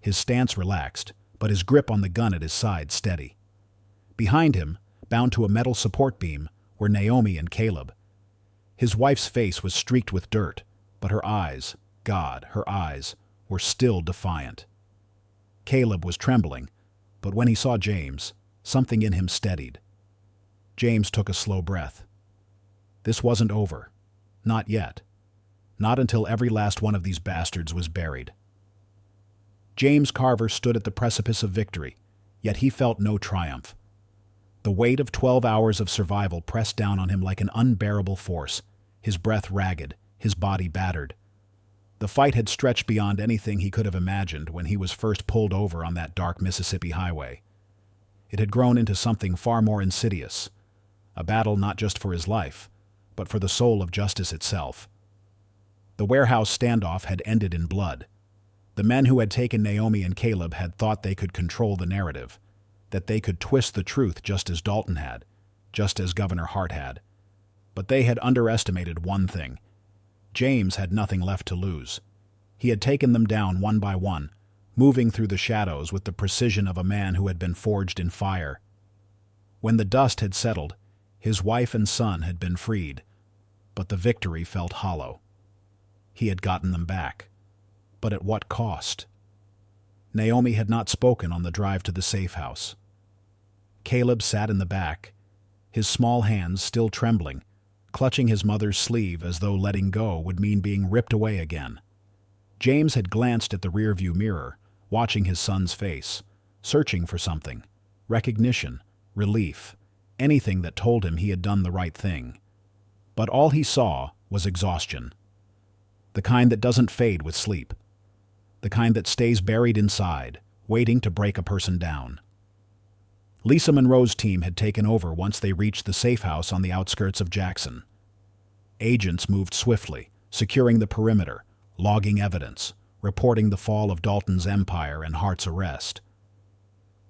His stance relaxed, but his grip on the gun at his side steady. Behind him, bound to a metal support beam, were Naomi and Caleb. His wife's face was streaked with dirt, but her eyes, God, her eyes, were still defiant. Caleb was trembling, but when he saw James, something in him steadied. James took a slow breath. This wasn't over. Not yet. Not until every last one of these bastards was buried. James Carver stood at the precipice of victory, yet he felt no triumph. The weight of 12 hours of survival pressed down on him like an unbearable force, his breath ragged, his body battered. The fight had stretched beyond anything he could have imagined when he was first pulled over on that dark Mississippi highway. It had grown into something far more insidious, a battle not just for his life, but for the soul of justice itself. The warehouse standoff had ended in blood. The men who had taken Naomi and Caleb had thought they could control the narrative, that they could twist the truth just as Dalton had, just as Governor Hart had. But they had underestimated one thing. James had nothing left to lose. He had taken them down one by one, moving through the shadows with the precision of a man who had been forged in fire. When the dust had settled, his wife and son had been freed, but the victory felt hollow. He had gotten them back, but at what cost? Naomi had not spoken on the drive to the safe house. Caleb sat in the back, his small hands still trembling, clutching his mother's sleeve as though letting go would mean being ripped away again. James had glanced at the rearview mirror, watching his son's face, searching for something, recognition, relief, anything that told him he had done the right thing. But all he saw was exhaustion. The kind that doesn't fade with sleep. The kind that stays buried inside, waiting to break a person down. Lisa Monroe's team had taken over once they reached the safe house on the outskirts of Jackson. Agents moved swiftly, securing the perimeter, logging evidence, reporting the fall of Dalton's empire and Hart's arrest.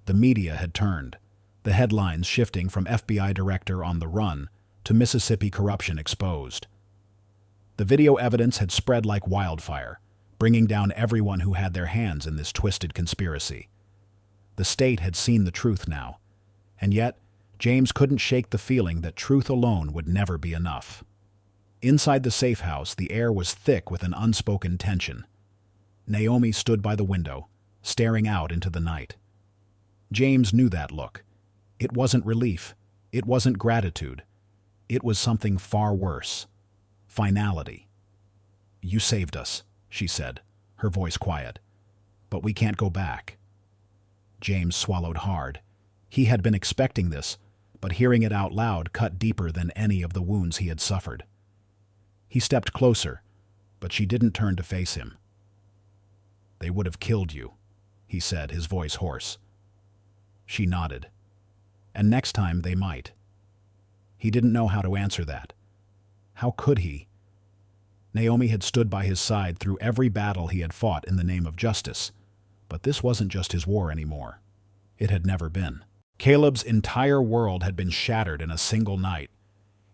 The media had turned, the headlines shifting from FBI director on the run to Mississippi corruption exposed. The video evidence had spread like wildfire, bringing down everyone who had their hands in this twisted conspiracy. The state had seen the truth now, and yet James couldn't shake the feeling that truth alone would never be enough. Inside the safe house, the air was thick with an unspoken tension. Naomi stood by the window, staring out into the night. James knew that look. It wasn't relief. It wasn't gratitude. It was something far worse. Finality. "You saved us," she said, her voice quiet. "But we can't go back." James swallowed hard. He had been expecting this, but hearing it out loud cut deeper than any of the wounds he had suffered. He stepped closer, but she didn't turn to face him. "They would have killed you," he said, his voice hoarse. She nodded. "And next time they might." He didn't know how to answer that. How could he? Naomi had stood by his side through every battle he had fought in the name of justice, but this wasn't just his war anymore. It had never been. Caleb's entire world had been shattered in a single night,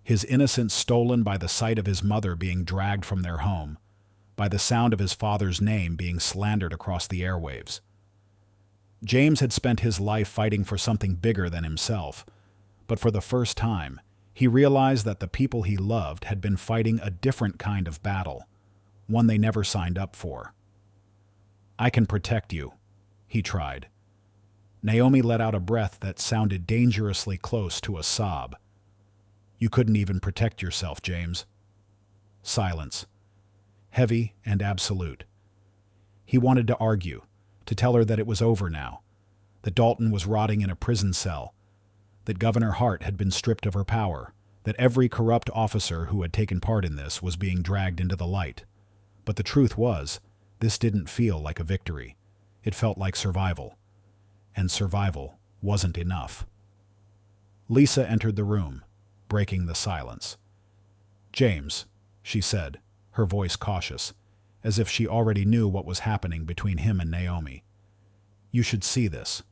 his innocence stolen by the sight of his mother being dragged from their home, by the sound of his father's name being slandered across the airwaves. James had spent his life fighting for something bigger than himself, but for the first time, he realized that the people he loved had been fighting a different kind of battle, one they never signed up for. "I can protect you," he tried. Naomi let out a breath that sounded dangerously close to a sob. "You couldn't even protect yourself, James." Silence. Heavy and absolute. He wanted to argue, to tell her that it was over now, that Dalton was rotting in a prison cell, that Governor Hart had been stripped of her power, that every corrupt officer who had taken part in this was being dragged into the light. But the truth was, this didn't feel like a victory. It felt like survival. And survival wasn't enough. Lisa entered the room, breaking the silence. "James," she said, her voice cautious, as if she already knew what was happening between him and Naomi. "You should see this."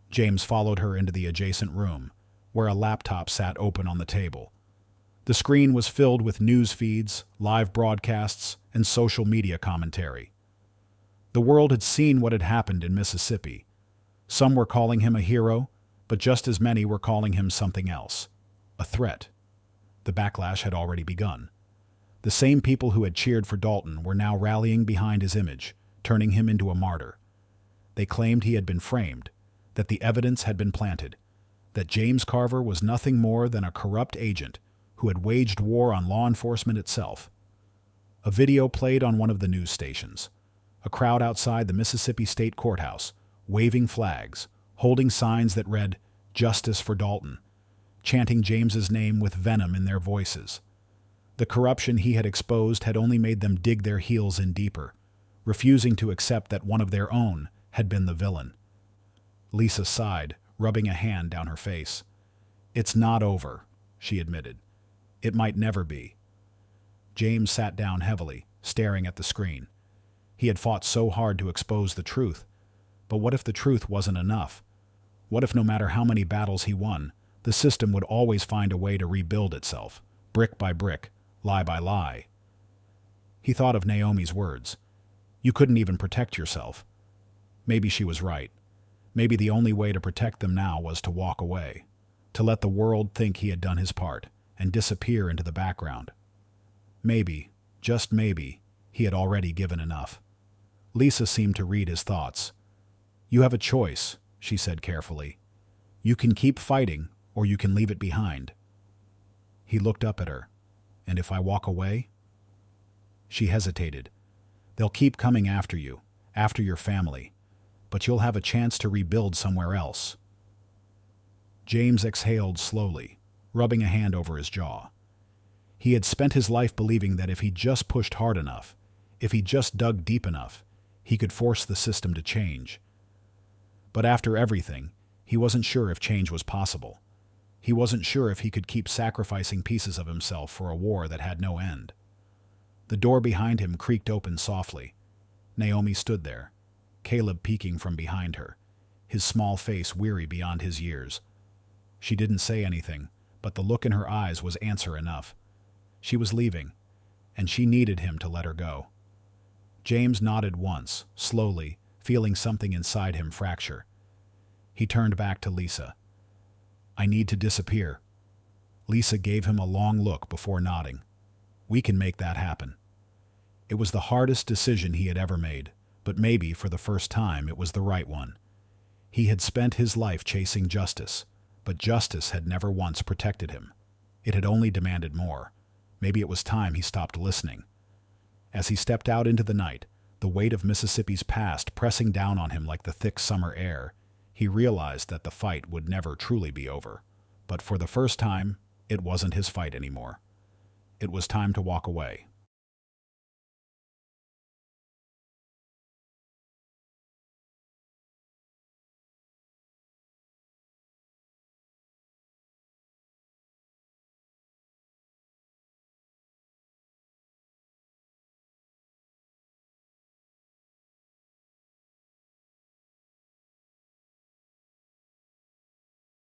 James followed her into the adjacent room, where a laptop sat open on the table. The screen was filled with news feeds, live broadcasts, and social media commentary. The world had seen what had happened in Mississippi. Some were calling him a hero, but just as many were calling him something else. A threat. The backlash had already begun. The same people who had cheered for Dalton were now rallying behind his image, turning him into a martyr. They claimed he had been framed, that the evidence had been planted, that James Carver was nothing more than a corrupt agent who had waged war on law enforcement itself. A video played on one of the news stations. A crowd outside the Mississippi State Courthouse, waving flags, holding signs that read, "Justice for Dalton," chanting James's name with venom in their voices. The corruption he had exposed had only made them dig their heels in deeper, refusing to accept that one of their own had been the villain. Lisa sighed, rubbing a hand down her face. "It's not over," she admitted. "It might never be." James sat down heavily, staring at the screen. He had fought so hard to expose the truth. But what if the truth wasn't enough? What if no matter how many battles he won, the system would always find a way to rebuild itself, brick by brick, lie by lie? He thought of Naomi's words. You couldn't even protect yourself. Maybe she was right. Maybe the only way to protect them now was to walk away, to let the world think he had done his part, and disappear into the background. Maybe, just maybe, he had already given enough. Lisa seemed to read his thoughts. "You have a choice," she said carefully. "You can keep fighting, or you can leave it behind." He looked up at her. "And if I walk away?" She hesitated. "They'll keep coming after you, after your family, but you'll have a chance to rebuild somewhere else." James exhaled slowly, rubbing a hand over his jaw. He had spent his life believing that if he just pushed hard enough, if he just dug deep enough, he could force the system to change. But after everything, he wasn't sure if change was possible. He wasn't sure if he could keep sacrificing pieces of himself for a war that had no end. The door behind him creaked open softly. Naomi stood there, Caleb peeking from behind her, his small face weary beyond his years. She didn't say anything, but the look in her eyes was answer enough. She was leaving, and she needed him to let her go. James nodded once, slowly, feeling something inside him fracture. He turned back to Lisa. "I need to disappear." Lisa gave him a long look before nodding. "We can make that happen." It was the hardest decision he had ever made, but maybe for the first time it was the right one. He had spent his life chasing justice, but justice had never once protected him. It had only demanded more. Maybe it was time he stopped listening. As he stepped out into the night, the weight of Mississippi's past pressing down on him like the thick summer air, he realized that the fight would never truly be over. But for the first time, it wasn't his fight anymore. It was time to walk away.